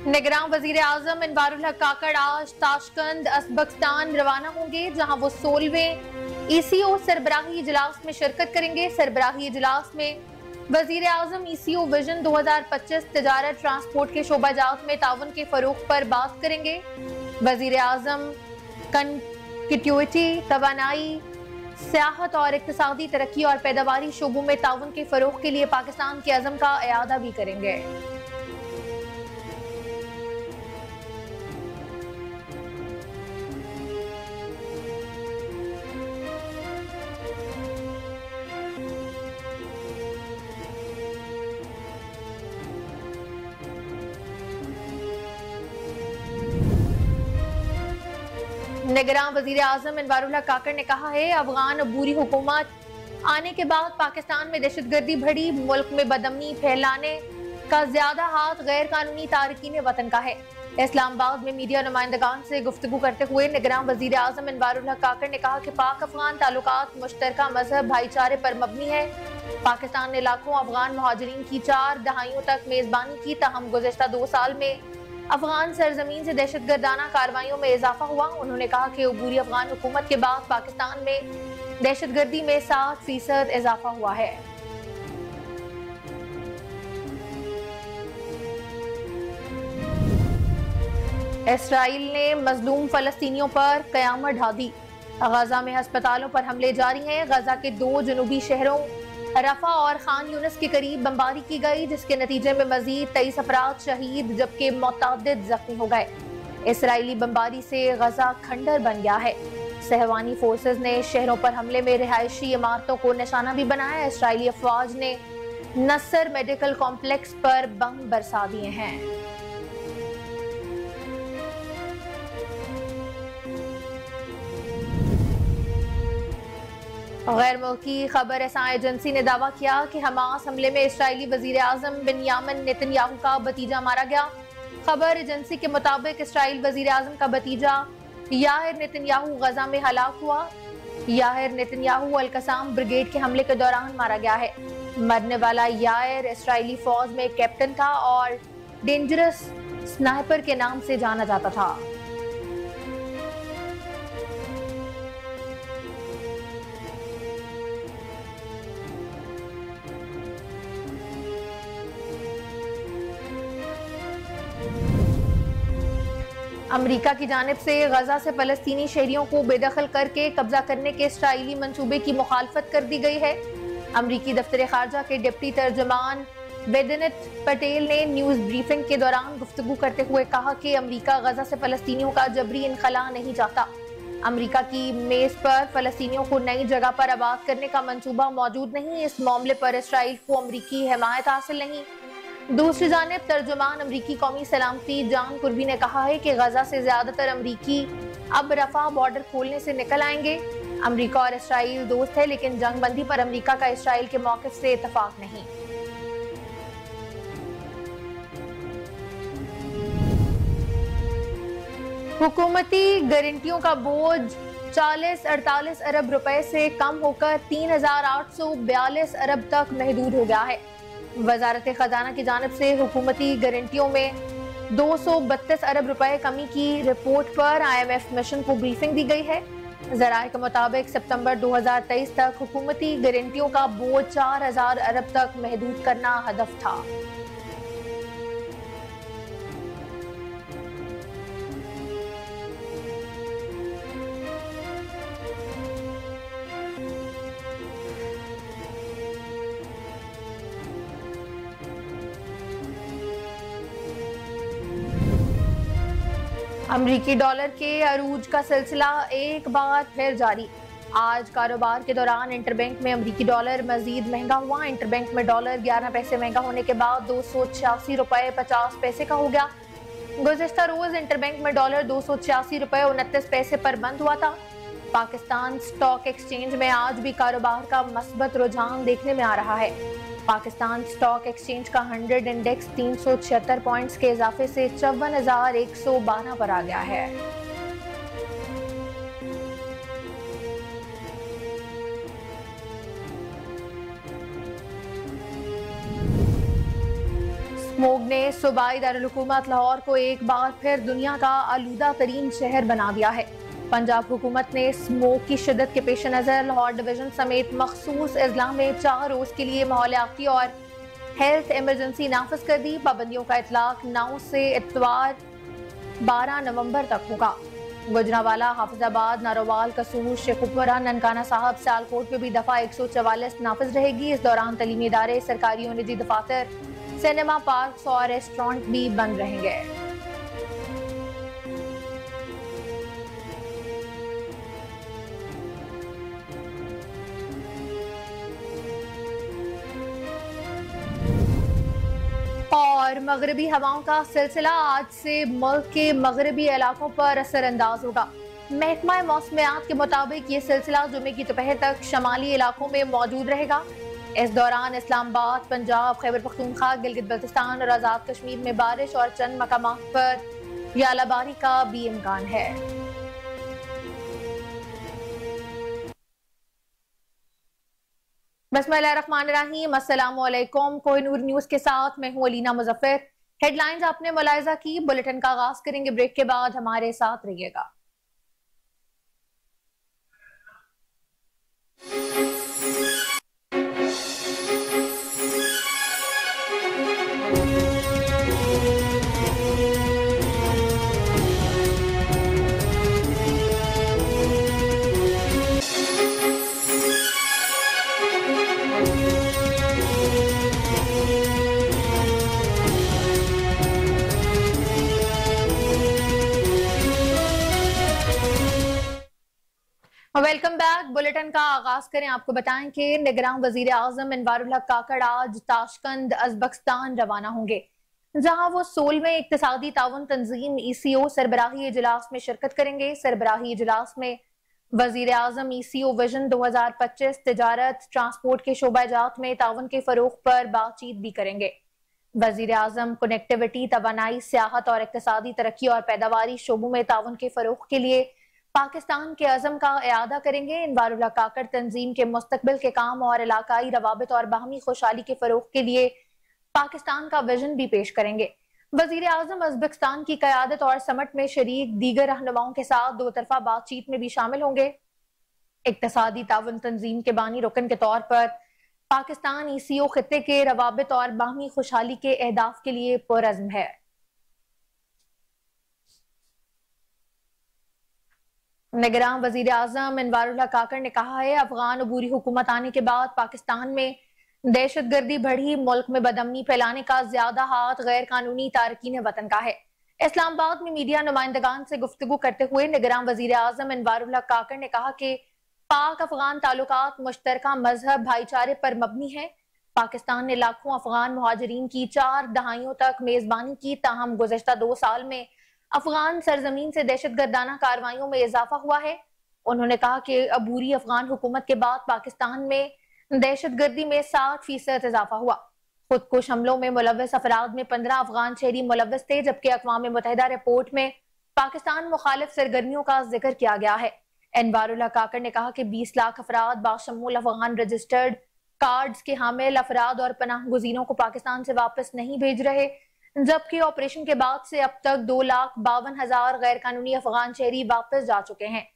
निगरान वजीर आजम अनवारुल हक काकड़ आज ताशकंद अज़बकिस्तान रवाना होंगे, जहां वो 16वें ECO सरबराही इजलास में शिरकत करेंगे। सरबराही इजलास में वजीर आजम ECO विजन 2025 तजारत ट्रांसपोर्ट के शोबाजात में ताउन के फरोग पर बात करेंगे। वजीर आजम कनेक्टिविटी, तवानाई, सियाहत और इक्तिसादी तरक्की और पैदावारी शोबों में ताउन के फरोग के लिए पाकिस्तान के अज़म का इआदा भी करेंगे। निगरान वजीर आजम अनवारुल हक काकड़ ने कहा है, अफगान अबूरी हुकूमत आने के बाद पाकिस्तान में दहशतगर्दी बढ़ी। मुल्क में बदअमनी फैलाने का ज्यादा हाथ गैर कानूनी तारकीन वतन का है। इस्लामाबाद में मीडिया नुमाइंदगान से गुफ्तगू करते हुए निगरान वजीर आजम अनवारुल हक काकड़ ने कहा कि पाक अफगान ताल्लुकात मुश्तरका मजहब भाईचारे पर मबनी है। पाकिस्तान ने लाखों अफगान मुहाजिरीन की 4 दहाइयों तक मेजबानी की, ताहम गुज़श्ता 2 साल में अफगान सरजमीन से दहशतगर्दाना कार्रवाइयों में इजाफा हुआ। उन्होंने कहा कि अबूरी अफगान हुकूमत के बाद पाकिस्तान में दहशतगर्दी में 7% इजाफा हुआ है। इसराइल ने मजलूम फलस्तीनियों पर कयामत ढा दी। गजा में अस्पतालों पर हमले जारी हैं। गजा के 2 जनूबी शहरों रफा और खान यूनिस के करीब बमबारी की गई, जिसके नतीजे में मजीद 23 अफराद शहीद जबकि मुतअद्दिद जख्मी हो गए। इसराइली बमबारी से गजा खंडर बन गया है। सहवानी फोर्सेज ने शहरों पर हमले में रिहायशी इमारतों को निशाना भी बनाया। इसराइली अफवाज ने नसर मेडिकल कॉम्प्लेक्स पर बम बरसा दिए हैं। गैर मुल्की खबर रसां एजेंसी ने दावा किया कि हमास हमले में इसराइली वजीर आजम बिन्यामिन नेतन्याहू का भतीजा मारा गया। खबर एजेंसी के मुताबिक इसराइल वजीर आजम का भतीजा याहिर नेतन्याहू गजा में हलाक हुआ। याहिर नेतन्याहू अल-कसाम ब्रिगेड के हमले के दौरान मारा गया है। मरने वाला याहिर इसराइली फौज में कैप्टन था और डेंजरस स्नाइपर के नाम से जाना जाता था। अमेरिका की जानिब से गजा से फलस्तीनी शहरियों को बेदखल करके कब्जा करने के इसराइली मंसूबे की मुखालफत कर दी गई है। अमरीकी दफ्तर खारजा के डिप्टी तर्जमान वेदनित पटेल ने न्यूज ब्रीफिंग के दौरान गुफ्तगू करते हुए कहा कि अमरीका गजा से फलस्तीनियों का जबरी इनखला नहीं चाहता। अमरीका की मेज पर फलस्तीनियों को नई जगह पर आबाद करने का मंसूबा मौजूद नहीं। इस मामले पर इसराइल को अमरीकी हिमायत हासिल नहीं। दूसरी जानिब तर्जुमान अमरीकी कौमी सलामती जान कुर्बी ने कहा है कि गजा से ज्यादातर अमरीकी अब रफा बॉर्डर खोलने से निकल आएंगे। अमरीका और इसराइल दोस्त है, लेकिन जंगबंदी पर अमरीका का इसराइल के मौक़िफ़ से इत्तफाक नहीं। हुकूमती गारंटियों का बोझ 40-48 अरब रुपए से कम होकर 3842 अरब तक महदूद हो गया है। वजारत खजाना की जानिब से हुकूमती गारंटियों में 232 अरब रुपए कमी की रिपोर्ट पर IMF मिशन को ब्रीफिंग दी गई है। ज़राए के मुताबिक सितंबर 2023 तक हुकूमती गारंटियों का बोझ 4000 अरब तक महदूद करना हदफ था। अमरीकी डॉलर के अरूज का सिलसिला एक बार फिर जारी। आज कारोबार के दौरान इंटरबैंक में अमरीकी डॉलर मजीद महंगा हुआ। इंटरबैंक में डॉलर 11 पैसे महंगा होने के बाद 286 रुपए 50 पैसे का हो गया। गुज़िश्ता रोज इंटरबैंक में डॉलर 286 रुपए 29 पैसे पर बंद हुआ था। पाकिस्तान स्टॉक एक्सचेंज में आज भी कारोबार का मस्बत रुझान देखने में आ रहा है। पाकिस्तान स्टॉक एक्सचेंज का 100 इंडेक्स 376 पॉइंट्स के इजाफे से 54,112 पर आ गया है। स्मोग ने सूबाई दारुल-हुकूमत लाहौर को एक बार फिर दुनिया का आलूदा तरीन शहर बना दिया है। पंजाब हुकूमत ने स्मोग की शिद्दत के पेश नज़र लाहौर डिवीजन समेत मखसूस अजला में 4 रोज के लिए माहौलियाती और हेल्थ इमरजेंसी नाफिज कर दी। पाबंदियों का इतलाक 9 से इतवार 12 नवंबर तक होगा। गुजरावाला, हाफिजाबाद, नारोवाल, कसूर, शेखुपुरा, ननकाना साहब, सियालकोट में भी दफा 144 नाफिज रहेगी। इस दौरान तलीमी इदारे, सरकारी और निजी दफातर, सिनेमा, पार्क और रेस्टोरेंट भी बंद रहेंगे। और मगरबी हवाओं का सिलसिला आज से मुल्क के मगरबी इलाकों पर असरअंदाज होगा। महकमा मौसमियात के मुताबिक ये सिलसिला जुमे की दोपहर तक शमाली इलाकों में मौजूद रहेगा। इस दौरान इस्लामाबाद, पंजाब, खैबर पख्तूनख्वा, गिलगित बल्तिस्तान और आजाद कश्मीर में बारिश और चंद मकामात पर यालाबारी का भी इम्कान है। बिस्मिल्लाहिर्रहमानिर्रहीम, अस्सलामुअलैकुम। कोहिनूर न्यूज के साथ मैं हूं अलीना मुजफ्फर। हेडलाइंस आपने मुलाहिजा की। बुलेटिन का आगाज करेंगे ब्रेक के बाद, हमारे साथ रहिएगा। Welcome back. बुलेटिन का आगाज करें। आपको बताएं कि निगरान वजीर आजम अनवारुल हक काकड़ आज ताशकंद उज़्बेकिस्तान रवाना होंगे, जहां वो 16वें इक्तिसादी ताउन तंजीम ECO सरबराही इजलास में शिरकत करेंगे। सरबराही इजलास में वजीर आजम ECO विजन 2025 तिजारत ट्रांसपोर्ट के शोबाजात में ताउन के फरोग पर बातचीत भी करेंगे। वजीर आजम कनेक्टिविटी, तवानाई, सियाहत और इक्तिसादी तरक्की और पैदावारी शोबों में ताउन के फरोग के लिए पाकिस्तान के अज़म का इयादा करेंगे। अनवारुल हक काकड़ तंजीम के मुस्तकबिल के काम और इलाकाई रवाबित और बाहमी खुशहाली के फरोग के लिए पाकिस्तान का विजन भी पेश करेंगे। वजीर आजम उज़्बेकिस्तान की क़यादत और समट में शरीक दीगर रहनुमाओं के साथ दो तरफा बातचीत में भी शामिल होंगे। इक्तिसादी ताउन तंजीम के बानी रुकन के तौर पर पाकिस्तान ECO खित्ते के रवाबित और बाहमी खुशहाली के अहदाफ के लिए पुरअज़्म है। निगरान वजीर आजम अनवारुल हक काकड़ ने कहा है, अफगान अबूरी हुकूमत आने के बाद पाकिस्तान में दहशतगर्दी बढ़ी। मुल्क में बदअमनी फैलाने का ज्यादा हाथ गैर कानूनी तारकीन वतन का है। इस्लामाबाद में मीडिया नुमाइंदगान से गुफ्तगू करते हुए निगरान वजीर आजम अनवारुल हक काकड़ ने कहा कि पाक अफगान ताल्लुकात मुश्तरका मजहब भाईचारे पर मबनी है। पाकिस्तान ने लाखों अफगान मुहाजिरीन की 4 दहाइयों तक मेजबानी की, ताहम गुज़श्ता 2 साल में अफगान सरजमीन से दहशतगर्दाना कार्रवाइयों में इजाफा हुआ है। उन्होंने कहा कि अबूरी अफगान हुकूमत के बाद पाकिस्तान में दहशतगर्दी में 60% इजाफा हुआ। खुदकुश हमलों में मुलव्वस अफराद में 15 अफगान शहरी मुलव्वस थे, जबकि अक़वाम मुत्तहिदा रिपोर्ट में पाकिस्तान मुखालिफ सरगर्मियों का जिक्र किया गया है। अनवारुल हक काकड़ ने कहा कि 20 लाख अफराद बाशमूल अफगान रजिस्टर्ड कार्ड्स के हामिल अफराद और पनाह गुज़ीरों को पाकिस्तान से वापस नहीं भेज रहे, जबकि ऑपरेशन के बाद से अब तक 2,52,000 गैर कानूनी अफगान शहरी वापस जा चुके हैं।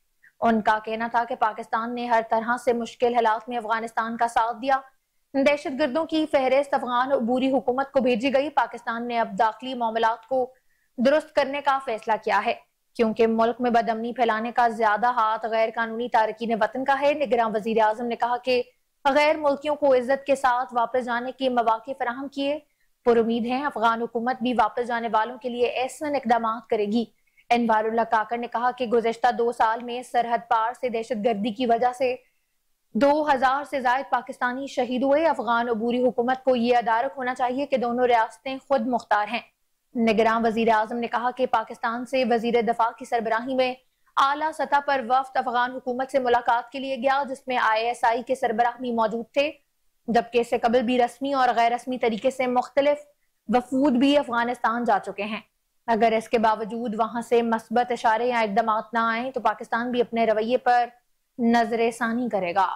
उनका कहना था कि पाकिस्तान ने हर तरह से मुश्किल हालात में अफगानिस्तान का साथ दिया। दहशतगर्दों की फहरिस्त अफगान अबूरी हुकूमत को भेजी गई। पाकिस्तान ने अब दाखिली मामलात को दुरुस्त करने का फैसला किया है, क्योंकि मुल्क में बदअमनी फैलाने का ज्यादा हाथ गैर कानूनी तारकीन वतन का है। निगरान वजीर आजम ने कहा कि गैर मुल्कियों को इज्जत के साथ वापस जाने के मौके फराहम किए। पुरुमीद है अफगान हुकूमत भी वापस जाने वालों के लिए ऐसे इकदाम करेगी। अनवारुल हक काकड़ ने कहा कि गुज़श्ता 2 साल में सरहद पार से दहशतगर्दी की वजह से 2000 से ज्यादा पाकिस्तानी शहीद हुए। अफगान अबूरी हुकूमत को यह अदारक होना चाहिए कि दोनों रियासतें खुद मुख्तार हैं। निगरान वजीर आजम ने कहा कि पाकिस्तान से वजीर दफा की सरबराही में आला सतह पर वफ्द अफगान हुकूमत से मुलाकात के लिए गया, जिसमें ISI के सरबराह भी मौजूद थे, जबकि इससे कबल भी रस्मी और गैर रस्मी तरीके से मुख्तलिफ वफूद भी अफगानिस्तान जा चुके हैं। अगर इसके बावजूद वहां से मस्बत इशारे या इकदाम न आए तो पाकिस्तान भी अपने रवैये पर नजर सानी करेगा।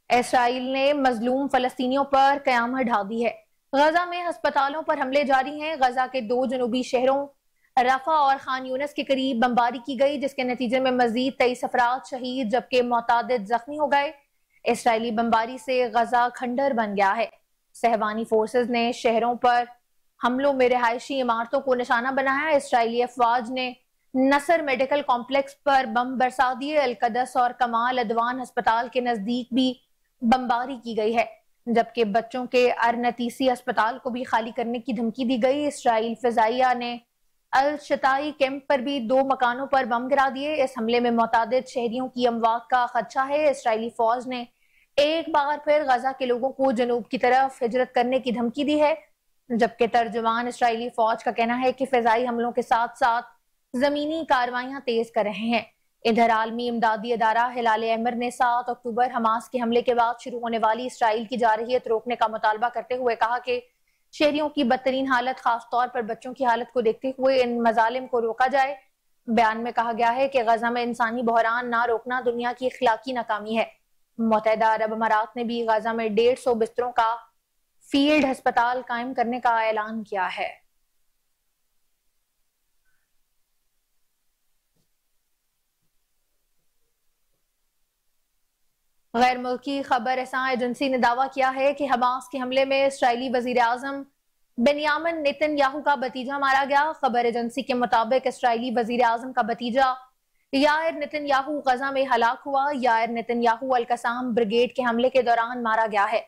इसराइल ने मजलूम फलस्तीनियों पर कयामत ढा दी है। गजा में अस्पतालों पर हमले जारी हैं। गजा के 2 जनूबी शहरों रफा और खान यूनिस के करीब बमबारी की गई, जिसके नतीजे में मजीद 23 अफराद शहीद जबकि मुतादिद जख्मी हो गए। इसराइली बमबारी से गजा खंडर बन गया है। सहवानी फोर्सेज ने शहरों पर हमलों में रिहायशी इमारतों को निशाना बनाया। इसराइली अफवाज ने नसर मेडिकल कॉम्प्लेक्स पर बम बरसा दिए। अलकदस और कमाल अदवान अस्पताल के नजदीक भी बमबारी की गई है, जबकि बच्चों के अरनतीसी अस्पताल को भी खाली करने की धमकी दी गई। इसराइल फिजाइया ने अल शताई कैंप पर भी 2 मकानों पर बम गिरा दिए। इस हमले में मुतादिद शहरियों की अमवात का खदशा है। इसराइली फौज ने एक बार फिर गजा के लोगों को जनूब की तरफ हिजरत करने की धमकी दी है, जबकि तर्जुमान इसराइली फौज का कहना है कि फिजाई हमलों के साथ साथ जमीनी कार्रवाइयां तेज कर रहे हैं। इधर आलमी इमदादी अदारा हिलाल अहमर ने 7 अक्टूबर हमास के हमले के बाद शुरू होने वाली इसराइल की जारहियत रोकने का मुतालबा करते हुए कहा कि शहरियों की बदतरीन हालत, खासतौर पर बच्चों की हालत को देखते हुए इन मजालिम को रोका जाए। बयान में कहा गया है कि गजा में इंसानी बहरान ना रोकना दुनिया की इखलाकी नाकामी है। मुत्तहिदा अरब अमारात ने भी गजा में 150 बिस्तरों का फील्ड अस्पताल कायम करने का ऐलान किया है। गैर मुल्की खबर रसां एजेंसी ने दावा किया है कि हमास के हमले में इसराइली वजीर आजम बेनियामिन नेतन्याहू का भतीजा मारा गया। खबर एजेंसी के मुताबिक इसराइली वजीर आजम का भतीजा यायर नेतन्याहू गजा में हलाक हुआ। यायर नेतन्याहू अल कसाम ब्रिगेड के हमले के दौरान मारा गया है।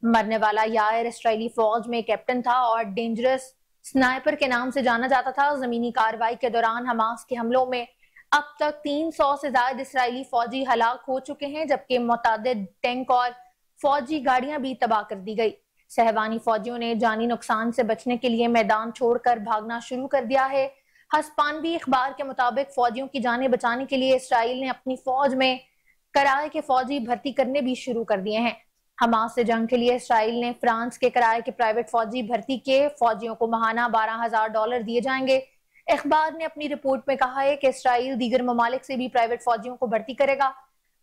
मरने वाला यायर इसराइली फौज में कैप्टन था और डेंजरस स्नाइपर के नाम से जाना जाता था। जमीनी कार्रवाई के दौरान हमास के हमलों में अब तक 300 से ज्यादा इसराइली फौजी हलाक हो चुके हैं, जबकि मुतादिद टैंक और फौजी गाड़ियां भी तबाह कर दी गई। सहवानी फौजियों ने जानी नुकसान से बचने के लिए मैदान छोड़कर भागना शुरू कर दिया है। हस्पानवी अखबार के मुताबिक फौजियों की जानें बचाने के लिए इसराइल ने अपनी फौज में किराए के फौजी भर्ती करने भी शुरू कर दिए हैं। हमास से जंग के लिए इसराइल ने फ्रांस के किराए के प्राइवेट फौजी भर्ती के फौजियों को माहाना $12,000 दिए जाएंगे। अखबार ने अपनी रिपोर्ट में कहा है कि इसराइल दीगर ममालिक से भी प्राइवेट फौजियों को भर्ती करेगा।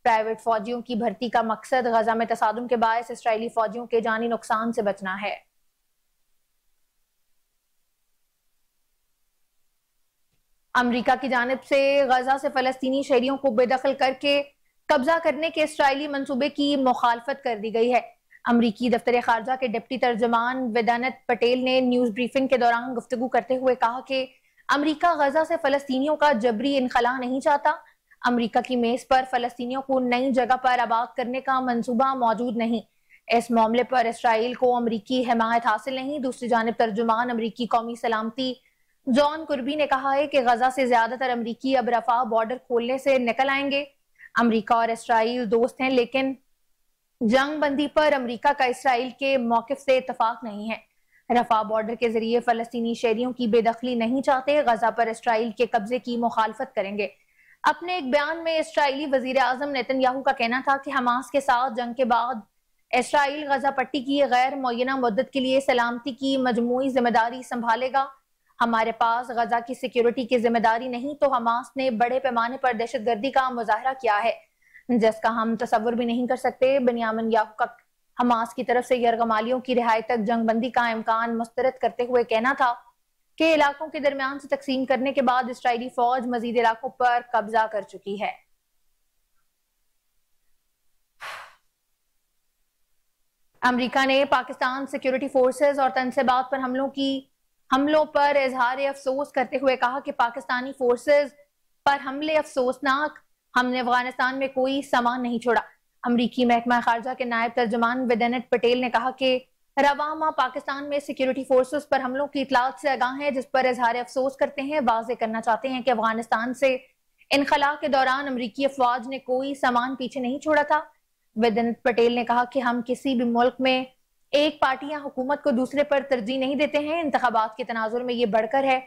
प्राइवेट फौजियों की भर्ती का मकसद गजा में तसादुम के बायस इसराइली फौजियों के जानी नुकसान से बचना है। अमेरिका की जानिब से गजा से फलस्तीनी शहरियों को बेदखल करके कब्जा करने के इसराइली मंसूबे की मुखालफत कर दी गई है। अमरीकी दफ्तर खारजा के डिप्टी तर्जमान वेदानत पटेल ने न्यूज ब्रीफिंग के दौरान गुफ्तगू करते हुए कहा कि अमरीका गजा से फलस्तीनियों का जबरी इनखला नहीं चाहता। अमरीका की मेज पर फलस्तीनियों को नई जगह पर आबाद करने का मंसूबा मौजूद नहीं। इस मामले पर इसराइल को अमरीकी हिमायत हासिल नहीं। दूसरी जानिब तर्जुमान अमरीकी कौमी सलामती जॉन कुर्बी ने कहा है कि गजा से ज्यादातर अमरीकी अब रफा बॉर्डर खोलने से निकल आएंगे। अमरीका और इसराइल दोस्त हैं, लेकिन जंग बंदी पर अमरीका का इसराइल के मौकिफ से इतफाक नहीं है। रफा बॉर्डर के जरिए फलस्तीनी शहरियों की बेदखली नहीं चाहते। गजा पर इसराइल के कब्जे की मुखालफत करेंगे। अपने एक बयान में इसराइली वजीर आजम नेतन्याहू का कहना था कि हमास के साथ जंग के बाद इसराइल गजा पट्टी की गैर मुय्यना मुद्दत के लिए सलामती की मजमूई जिम्मेदारी संभालेगा। हमारे पास गजा की सिक्योरिटी की जिम्मेदारी नहीं, तो हमास ने बड़े पैमाने पर दहशतगर्दी का मुजाहरा किया है जिसका हम तसव्वुर भी नहीं कर सकते। बेनियामिन याहू का हमास की तरफ से यरगमालियों की रिहाई तक जंगबंदी का इम्कान मुस्तरद करते हुए कहना था कि इलाकों के दरमियान से तकसीम करने के बाद इसराइली फौज मजीद इलाकों पर कब्जा कर चुकी है। अमेरिका ने पाकिस्तान सिक्योरिटी फोर्सेज और तनसेबात पर हमलों पर इजहार अफसोस करते हुए कहा कि पाकिस्तानी फोर्सेज पर हमले अफसोसनाक, हमने अफगानिस्तान में कोई सामान नहीं छोड़ा। अमरीकी महकमा खारजा के नायब तर्जमान वेदानत पटेल ने कहा कि रवा माह पाकिस्तान में सिक्योरिटी फोर्सेस पर हमलों की इतलात से आगाह है, जिस पर इजहार अफसोस करते हैं। वाज़ेह करना चाहते हैं कि अफगानिस्तान से इनखला के दौरान अमरीकी अफवाज ने कोई सामान पीछे नहीं छोड़ा था। वेदानत पटेल ने कहा कि हम किसी भी मुल्क में एक पार्टी या हुकूमत को दूसरे पर तरजीह नहीं देते हैं। इंतखाबात के तनाजुर में ये बढ़कर है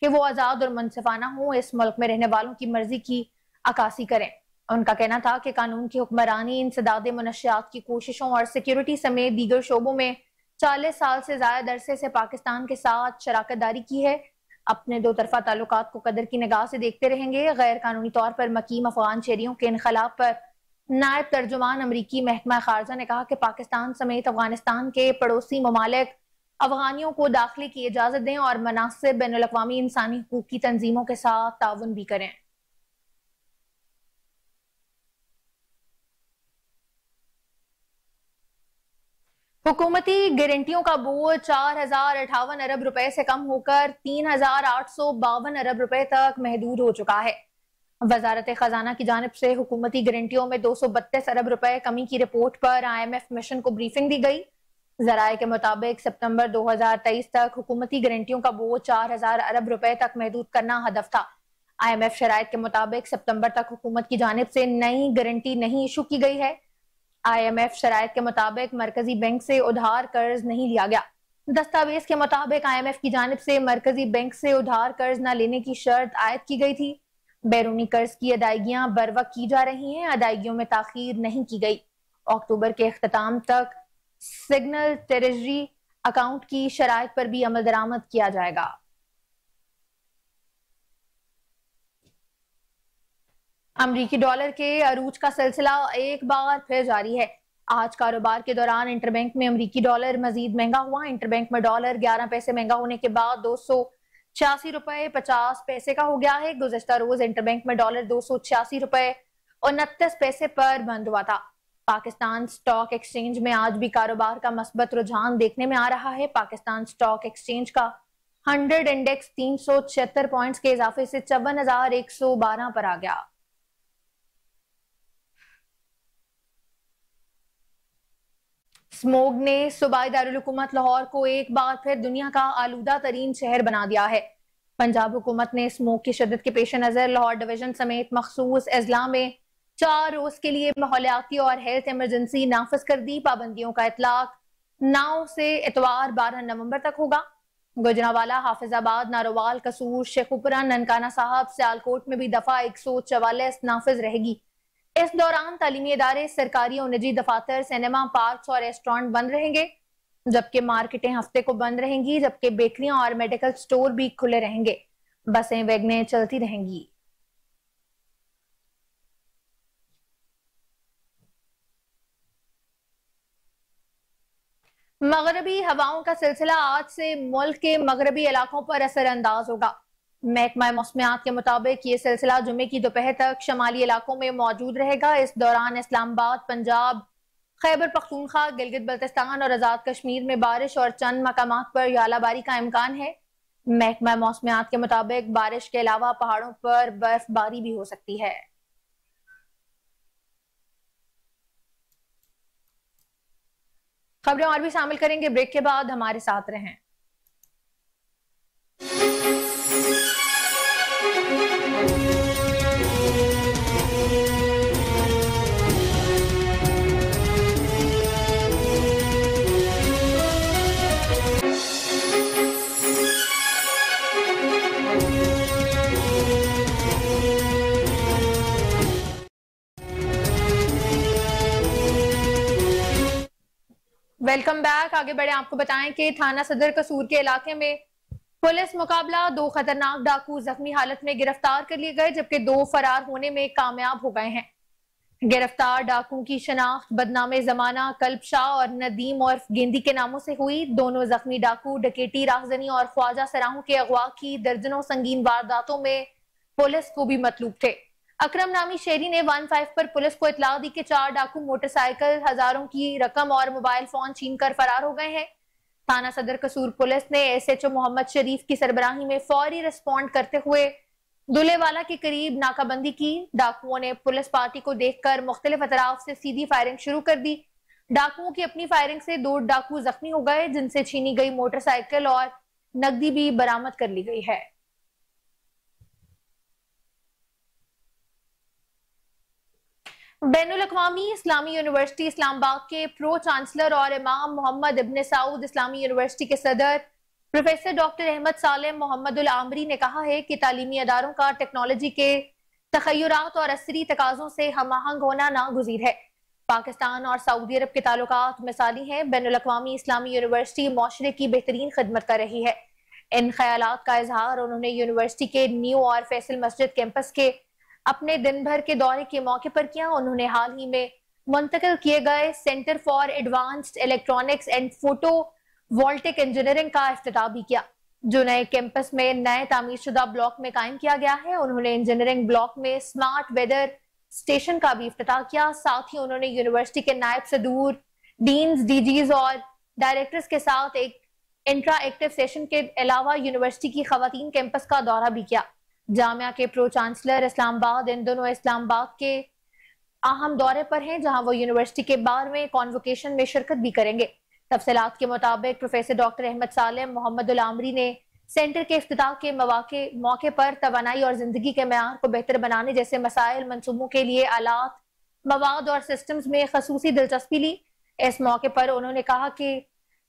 कि वो आजाद और मुनसिफाना हो, इस मुल्क में रहने वालों की मर्जी की अक्कासी करें। उनका कहना था कि कानून की हुक्मरानी, इंसदाद मुनशियात की कोशिशों और सिक्योरिटी समेत दीगर शोबों में 40 साल से ज्यादा अरसे से पाकिस्तान के साथ शराकत दारी की है। अपने दो तरफा ताल्लुकात को कदर की निगाह से देखते रहेंगे। गैर कानूनी तौर पर मकीम अफगान शहरियों के इनखलाब पर नायब तर्जुमान अमरीकी महकमा खारजा ने कहा कि पाकिस्तान समेत अफगानिस्तान के पड़ोसी ममालिक अफगानियों को दाखिले की इजाजत दें और मुनासिब बैनुल-अक़वामी इंसानी हकूक की तंजीमों के साथ ताउन भी करें। हुकूमती गारंटियों का बोझ 4058 अरब रुपए से कम होकर 3852 अरब रुपए तक महदूद हो चुका है। वजारत खजाना की जानिब से हुकूमती गारंटियों में 232 अरब रुपए कमी की रिपोर्ट पर IMF मिशन को ब्रीफिंग दी गई। जराये के मुताबिक सितंबर 2023 तक हुकूमती गारंटियों का बोझ 4000 अरब रुपए तक महदूद करना हदफ था। IMF शराइत के मुताबिक सितंबर तक हुकूमत की जानिब से नई गारंटी नहीं इशू की गई है। IMF शराइत के मुताबिक मरकजी बैंक से उधार कर्ज नहीं लिया गया। दस्तावेज के मुताबिक IMF की जानिब से मरकजी बैंक से उधार कर्ज न लेने की शर्त आयद की गई थी। बैरूनी कर्ज की अदायगियां बर वक्त की जा रही हैं, अदायगियों में ताखीर नहीं की गई। अक्टूबर के अख्ताम तक सिग्नल ट्रेजरी अकाउंट की शराइत पर भी अमल दरामद किया जाएगा। अमरीकी डॉलर के अरूज का सिलसिला एक बार फिर जारी है। आज कारोबार के दौरान इंटरबैंक में अमरीकी डॉलर मजीद महंगा हुआ। इंटरबैंक में डॉलर 11 पैसे महंगा होने के बाद 286 रुपए 50 पैसे का हो गया है। गुज़िश्ता रोज इंटरबैंक में डॉलर 286 रुपए 29 पैसे पर बंद हुआ था। पाकिस्तान स्टॉक एक्सचेंज में आज भी कारोबार का मस्बत रुझान देखने में आ रहा है। पाकिस्तान स्टॉक एक्सचेंज का 100 इंडेक्स 376 पॉइंट्स के इजाफे से 54,112 पर आ गया। स्मोग ने सूबाई दारुल हुकूमत लाहौर को एक बार फिर दुनिया का आलूदा तरीन शहर बना दिया है। पंजाब हुकूमत ने स्मोग की शिद्दत के पेश नजर लाहौर डिवीजन समेत मखसूस अजला में 4 रोज के लिए माहौलियाती और हेल्थ इमरजेंसी नाफिज कर दी। पाबंदियों का इतलाक 9 से इतवार 12 नवंबर तक होगा। गुजरावाला, हाफिजाबाद, नारोवाल, कसूर, शेखुपुरा, ननकाना साहब, सियालकोट में भी दफा 144 नाफिज रहेगी। इस दौरान तालीमी इदारे, सरकारी और निजी दफातर, सिनेमा, पार्क और रेस्टोरेंट बंद रहेंगे, जबकि मार्केटें हफ्ते को बंद रहेंगी, जबकि बेकरियां और मेडिकल स्टोर भी खुले रहेंगे। बसें, वैगनें चलती रहेंगी। मगरबी हवाओं का सिलसिला आज से मुल्क के मगरबी इलाकों पर असरअंदाज होगा। महकमा मौसमियात के मुताबिक ये सिलसिला जुमे की दोपहर तक शमाली इलाकों में मौजूद रहेगा। इस दौरान इस्लामाबाद, पंजाब, खैबर पख्तूनख्वा, गिलगित बल्तिस्तान और आजाद कश्मीर में बारिश और चंद मकामात पर यालाबारी का इम्कान है। महकमा मौसमियात के मुताबिक बारिश के अलावा पहाड़ों पर बर्फबारी भी हो सकती है। खबरें और भी शामिल करेंगे ब्रेक के बाद, हमारे साथ रहें। Welcome back. आगे बढ़े, आपको बताएं कि थाना सदर कसूर के इलाके में पुलिस मुकाबला, 2 खतरनाक डाकू जख्मी हालत में गिरफ्तार कर लिए गए, जबकि 2 फरार होने में कामयाब हो गए हैं। गिरफ्तार डाकू की शनाख्त बदनामे जमाना कल्ब शाह और नदीम और गेंदी के नामों से हुई। दोनों जख्मी डाकू डकैती, राहजनी और ख्वाजा सराहों के अगवा की दर्जनों संगीन वारदातों में पुलिस को भी मतलूब थे। अकरम नामी शहरी ने 15 पर पुलिस को इतला दी कि 4 डाकू मोटरसाइकिल, हजारों की रकम और मोबाइल फोन छीन कर फरार हो गए हैं। थाना सदर कसूर पुलिस ने SHO मोहम्मद शरीफ की सरबराही में फौरी रिस्पॉन्ड करते हुए दुलेवाला के करीब नाकाबंदी की। डाकुओं ने पुलिस पार्टी को देखकर मुख्तलिफ अतराफ से सीधी फायरिंग शुरू कर दी। डाकुओं की अपनी फायरिंग से 2 डाकू जख्मी हो गए, जिनसे छीनी गई मोटरसाइकिल और नकदी भी बरामद कर ली गई है। बैनुल-अक़वामी इस्लामी यूनिवर्सिटी इस्लामाबाद के प्रो चांसलर और इमाम मोहम्मद इब्न सऊद इस्लामी यूनिवर्सिटी के सदर प्रोफेसर डॉक्टर अहमद सालेम मोहम्मद उल आमरी ने कहा है कि तालीमी अदारों का टेक्नोलॉजी के तखय्युरात और असरी तकाजों से हम-आहंग होना नागुज़ीर है। पाकिस्तान और सऊदी अरब के ताल्लुकात मिसाली हैं। बैनुल-अक़वामी इस्लामी यूनिवर्सिटी मुआशरे की बेहतरीन खिदमत कर रही है। इन ख्यालात का इजहार उन्होंने यूनिवर्सिटी के न्यू और फैसल मस्जिद कैंपस के अपने दिन भर के दौरे के मौके पर किया। उन्होंने हाल ही में मुंतकिल किए गए centre for advanced electronics and photo voltaic engineering का इफ्तिताह भी किया, जो नए कैंपस में नए तामीरशुदा ब्लॉक में कायम किया गया है। उन्होंने इंजीनियरिंग ब्लॉक में स्मार्ट वेदर स्टेशन का भी इफ्तिताह किया। साथ ही उन्होंने यूनिवर्सिटी के नायब सदूर, डीन्स, डीजीज और डायरेक्टर्स के साथ एक इंटरएक्टिव सेशन के अलावा यूनिवर्सिटी की खवातीन कैंपस का दौरा भी किया। जामिया के प्रो चांसलर इस्लामाबाद इन दोनों इस्लामाबाद के अहम दौरे पर हैं, जहां वो यूनिवर्सिटी के 12वें कॉन्वोकेशन में शिरकत भी करेंगे। तफसीलात के मुताबिक प्रोफेसर डॉक्टर अहमद सालेम मोहम्मद उल आमरी ने सेंटर के इफ्तिताह के मौके पर तवानाई और जिंदगी के मेयार को बेहतर बनाने जैसे मसाइल, मंसूबों के लिए आलात, मवाद और सिस्टम्स में खसूसी दिलचस्पी ली। इस मौके पर उन्होंने कहा कि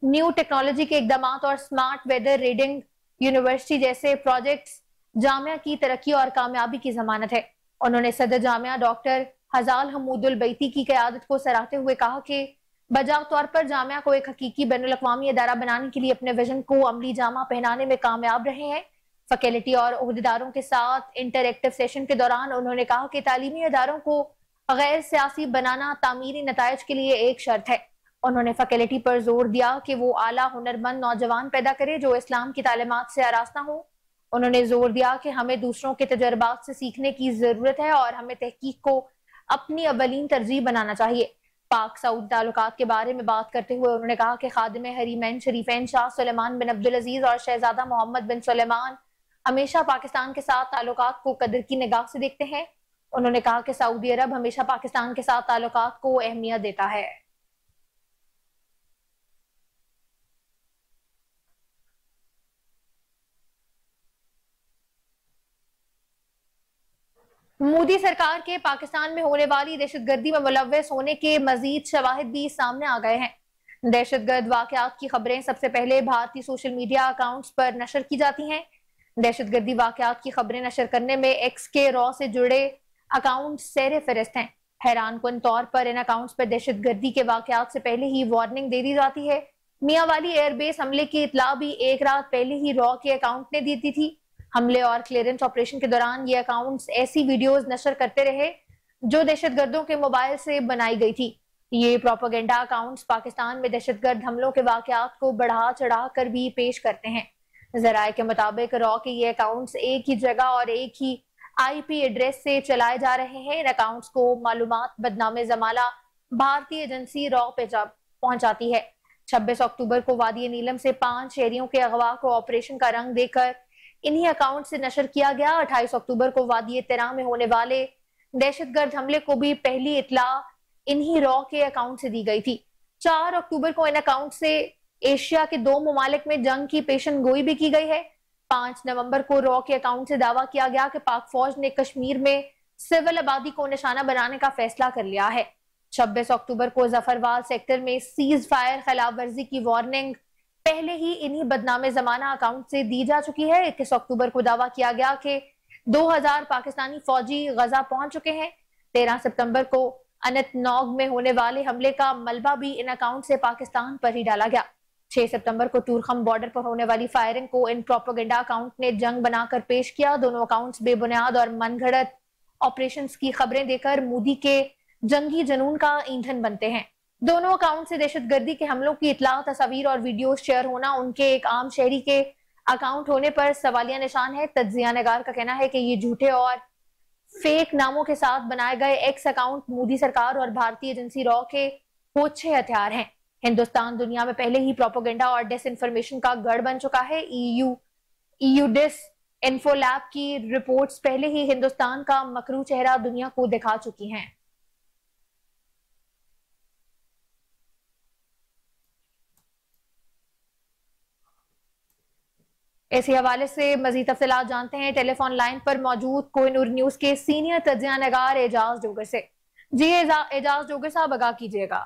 न्यू टेक्नोलॉजी के इकदाम और स्मार्ट वेदर रीडिंग यूनिवर्सिटी जैसे प्रोजेक्ट्स जामिया की तरक्की और कामयाबी की जमानत है। उन्होंने सदर जामिया डॉक्टर हजाल हमूदुल बैती की क़यादत को सराहते हुए कहा कि बजाव तौर पर जामिया को एक हकीकी बैनुल-अक़वामी अदारा बनाने के लिए अपने विजन को अमली जामा पहनाने में कामयाब रहे हैं। फैकल्टी और ओहदेदारों के साथ इंटरएक्टिव सेशन के दौरान उन्होंने कहा कि तालीमी अदारों को गैर सियासी बनाना तामीरी नताइज के लिए एक शर्त है। उन्होंने फैकल्टी पर जोर दिया कि वो आला हुनरमंद नौजवान पैदा करे जो इस्लाम की तालीमात से आरास्ता हो। उन्होंने जोर दिया कि हमें दूसरों के तजर्बात से सीखने की जरूरत है और हमें तहकीक को अपनी अवलीन तरजीह बनाना चाहिए। पाक सऊदी ताल्लुकात के बारे में बात करते हुए उन्होंने कहा कि खादिम हरीमैन शरीफैन शाह सुलेमान बिन अब्दुल अजीज और शहजादा मोहम्मद बिन सुलेमान हमेशा पाकिस्तान के साथ ताल्लुकात को कदर की निगाह से देखते हैं। उन्होंने कहा कि सऊदी अरब हमेशा पाकिस्तान के साथ ताल्लुकात को अहमियत देता है। मोदी सरकार के पाकिस्तान में होने वाली दहशतगर्दी में मुलव्वस होने के मजीद शवाहिद भी सामने आ गए हैं। दहशतगर्द वाकयात की खबरें सबसे पहले भारतीय सोशल मीडिया अकाउंट्स पर नशर की जाती हैं। दहशतगर्दी वाकयात की खबरें नशर करने में एक्स के रॉ से जुड़े अकाउंट सैर फहरिस्त हैं। हैरान कुन तौर पर इन अकाउंट्स पर दहशतगर्दी के वाकयात से पहले ही वार्निंग दे दी जाती है। मियांवाली एयरबेस हमले की इतला भी एक रात पहले ही रॉ के अकाउंट ने दी थी। हमले और क्लियरेंस ऑपरेशन के दौरान ये अकाउंट्स ऐसी वीडियोस नशर करते रहे जो दहशतगर्दों के मोबाइल से बनाई गई थी। ये प्रोपेगेंडा अकाउंट्स पाकिस्तान में दहशतगर्द हमलों के वाकयात को बढ़ा चढ़ा कर भी पेश करते हैं। जराये के मुताबिक रॉ के ये अकाउंट्स एक ही जगह और एक ही IP एड्रेस से चलाए जा रहे हैं। इन अकाउंट्स को मालूमात बदनामे जमाला भारतीय एजेंसी रॉ पे पहुंचाती है। 26 अक्टूबर को वादी नीलम से 5 शहरियों के अगवा को ऑपरेशन का रंग देकर इन्हीं अकाउंट से नशर किया गया। 28 अक्टूबर को वादी तिरा में होने वाले दहशतगर्द हमले को भी पहली इतला इन्हीं रॉ के अकाउंट से दी गई थी। 4 अक्टूबर को इन अकाउंट से एशिया के 2 ममालिक में जंग की पेशन गोई भी की गई है। 5 नवंबर को रॉ के अकाउंट से दावा किया गया कि पाक फौज ने कश्मीर में सिविल आबादी को निशाना बनाने का फैसला कर लिया है। 26 अक्टूबर को जफरवाल सेक्टर में सीज फायर खिलाफ वर्जी की वार्निंग पहले ही इन्हीं बदनामे जमाना अकाउंट से दी जा चुकी है। 21 अक्टूबर को दावा किया गया कि 2000 पाकिस्तानी फौजी गजा पहुंच चुके हैं। 13 सितंबर को अनंतनाग में होने वाले हमले का मलबा भी इन अकाउंट से पाकिस्तान पर ही डाला गया। 6 सितंबर को टूरखम बॉर्डर पर होने वाली फायरिंग को इन प्रोपेगेंडा अकाउंट ने जंग बनाकर पेश किया। दोनों अकाउंट्स बेबुनियाद और मनगढ़ंत ऑपरेशंस की खबरें देकर मोदी के जंगी जुनून का ईंधन बनते हैं। दोनों अकाउंट से दहशतगर्दी के हमलों की इतला, तस्वीर और वीडियो शेयर होना उनके एक आम शहरी के अकाउंट होने पर सवालिया निशान है। तज्जिया नगार का कहना है कि ये झूठे और फेक नामों के साथ बनाए गए एक्स अकाउंट मोदी सरकार और भारतीय एजेंसी रॉ के होच्छे हथियार हैं। हिंदुस्तान दुनिया में पहले ही प्रोपेगेंडा और डिसइंफॉर्मेशन का गढ़ बन चुका है। EU डिस इन्फोलैब की रिपोर्ट्स पहले ही हिंदुस्तान का मकरू चेहरा दुनिया को दिखा चुकी हैं। इसी हवाले से मजीद तफसीलात जानते हैं टेलीफोन लाइन पर मौजूद कोहिनूर न्यूज के सीनियर तज्जिया नगार एजाज डोगर से। जी एजाज डोगर साहब, आगाह कीजिएगा।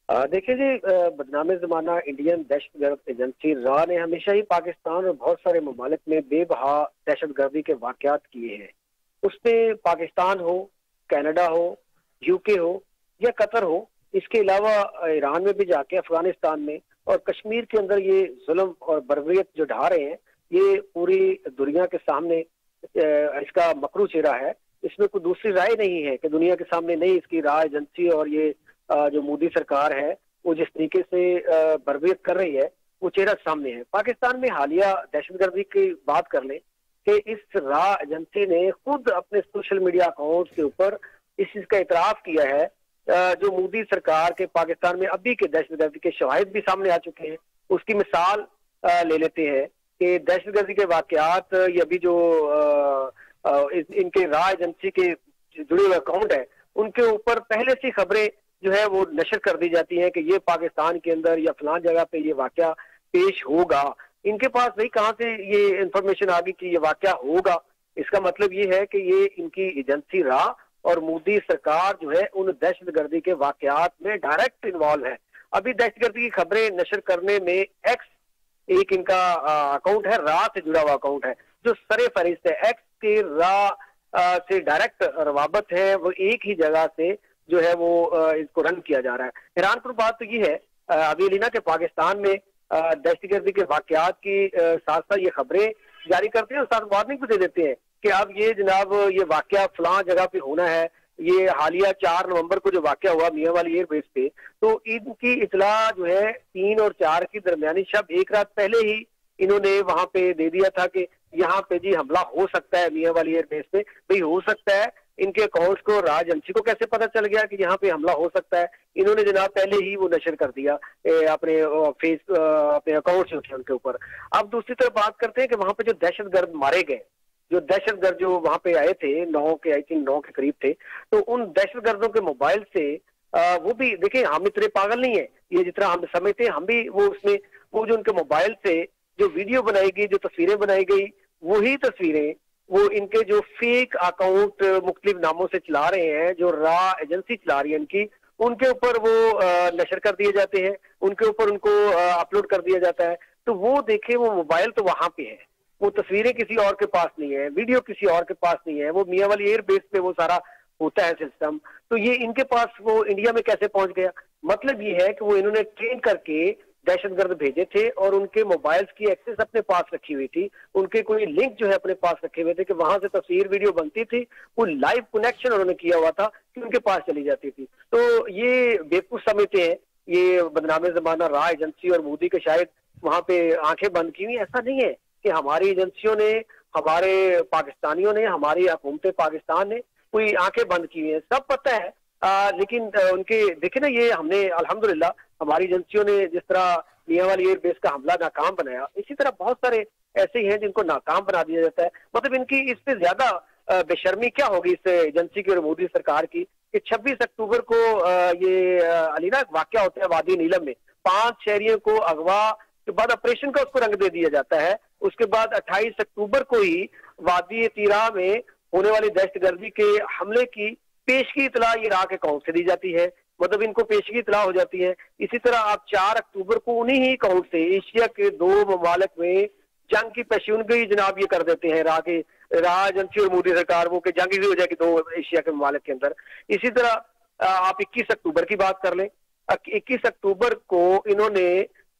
देखिए जी, बदनामे जमाना इंडियन दहशतगर्द एजेंसी रॉ ने हमेशा ही पाकिस्तान और बहुत सारे ममालिक में बेबहा दहशतगर्दी के वाकयात किए हैं। उसमें पाकिस्तान हो, कनाडा हो, UK हो या कतर हो, इसके अलावा ईरान में भी जाके, अफगानिस्तान में और कश्मीर के अंदर ये जुल्म और बर्बरियत जो ढा रहे हैं, ये पूरी दुनिया के सामने इसका मकरू चेहरा है, इसमें कोई दूसरी राय नहीं है कि दुनिया के सामने नहीं इसकी राय एजेंसी और ये जो मोदी सरकार है वो जिस तरीके से बर्बाद कर रही है वो चेहरा सामने है। पाकिस्तान में हालिया दहशतगर्दी की बात कर लें कि इस रा एजेंसी ने खुद अपने सोशल मीडिया अकाउंट के ऊपर इस चीज का इतराफ किया है। जो मोदी सरकार के पाकिस्तान में अभी के दहशतगर्दी के शवाहिद भी सामने आ चुके हैं। उसकी मिसाल ले लेते हैं कि दहशतगर्दी के वाकयात ये अभी जो इनके रा एजेंसी के जुड़े हुए अकाउंट है उनके ऊपर पहले से खबरें जो है वो नशर कर दी जाती है कि ये पाकिस्तान के अंदर या फलान जगह पे ये वाकया पेश होगा। इनके पास भाई कहाँ से ये इंफॉर्मेशन आ गई कि ये वाकया होगा? इसका मतलब ये है कि ये इनकी एजेंसी रा और मोदी सरकार जो है उन दहशतगर्दी के वाकयात में डायरेक्ट इन्वॉल्व है। अभी दहशतगर्दी की खबरें नशर करने में एक्स एक इनका अकाउंट है, रा से जुड़ा हुआ अकाउंट है जो सरे फहरिस्त है। एक्स के रा से डायरेक्ट रवाबत है, वो एक ही जगह से जो है वो इसको रन किया जा रहा है। हैरानकुन बात तो ये है अभी लीना के पाकिस्तान में दहशतगर्दी के वाकयात की साथ साथ ये खबरें जारी करते हैं और साथ वार्निंग भी दे देते हैं कि अब ये जनाब ये वाकया फलां जगह पे होना है। ये हालिया 4 नवंबर को जो वाकया हुआ मियां वाली एयरबेस पे, तो इनकी इतला जो है 3 और 4 की दरमियानी शब एक रात पहले ही इन्होंने वहां पे दे दिया था कि यहाँ पे जी हमला हो सकता है मियां वाली एयरबेस पे। भाई हो सकता है, इनके अकाउंट्स को राज एजेंसी को कैसे पता चल गया कि यहाँ पे हमला हो सकता है? इन्होंने जनाब पहले ही वो नशर कर दिया अपने अपने अकाउंट्स उनके ऊपर। अब दूसरी तरफ बात करते हैं कि वहां पे जो दहशतगर्द मारे गए, जो दहशतगर्द जो वहां पे आए थे 9 के आई थिंक 9 के करीब थे, तो उन दहशतगर्दों के मोबाइल से वो भी देखिए हम इतने पागल नहीं है, ये जितना हम समझते हैं हम भी वो उसमें वो जो उनके मोबाइल से जो वीडियो बनाई गई, जो तस्वीरें बनाई गई, वही तस्वीरें वो इनके जो फेक अकाउंट मुख्तलिफ नामों से चला रहे हैं, जो रा एजेंसी चला रही है इनकी, उनके ऊपर वो नशर कर दिए जाते हैं, उनके ऊपर उनको अपलोड कर दिया जाता है। तो वो देखे वो मोबाइल तो वहां पे है, वो तस्वीरें किसी और के पास नहीं है, वीडियो किसी और के पास नहीं है, वो मियां वाली एयर बेस पे वो सारा होता है सिस्टम। तो ये इनके पास वो इंडिया में कैसे पहुंच गया? मतलब ये है कि वो इन्होंने ट्रेन करके दहशतगर्द भेजे थे और उनके मोबाइल्स की एक्सेस अपने पास रखी हुई थी, उनके कोई लिंक जो है अपने पास रखे हुए थे कि वहां से तस्वीर वीडियो बनती थी, वो लाइव कनेक्शन उन्होंने किया हुआ था कि उनके पास चली जाती थी। तो ये बेवकूफ समझते हैं ये बदनामे जमाना रा एजेंसी और मोदी के शायद वहां पे आंखें बंद की हुई। ऐसा नहीं है कि हमारी एजेंसियों ने, हमारे पाकिस्तानियों ने, हमारी हुकूमत पाकिस्तान ने कोई आंखें बंद की हुई है, सब पता है। लेकिन उनके देखे ना, ये हमने अल्हम्दुलिल्लाह हमारी एजेंसियों ने जिस तरह मियां वाली एयरबेस का हमला नाकाम बनाया, इसी तरह बहुत सारे ऐसे ही हैं जिनको नाकाम बना दिया जाता है। मतलब इनकी इससे ज्यादा बेशर्मी क्या होगी इस एजेंसी की और मोदी सरकार की कि 26 अक्टूबर को ये अलीना वाकया होता है वादी नीलम में, 5 शहरियों को अगवा के बाद ऑपरेशन का उसको रंग दे दिया जाता है। उसके बाद 28 अक्टूबर को ही वादी तीरा में होने वाली दहशतगर्दी के हमले की पेशगी इतला ये राह के अकाउंट से दी जाती है, मतलब इनको पेशगी इतला हो जाती है। इसी तरह आप 4 अक्टूबर को उन्हीं ही अकाउंट से एशिया के 2 ममालिक में जंग की पेशेनगोई जनाब ये कर देते हैं राह एजेंसी और मोदी सरकार, वो कि जंग भी हो जाएगी 2 एशिया के ममालिक के अंदर। इसी तरह आप 21 अक्टूबर की बात कर लें, 21 अक्टूबर को इन्होंने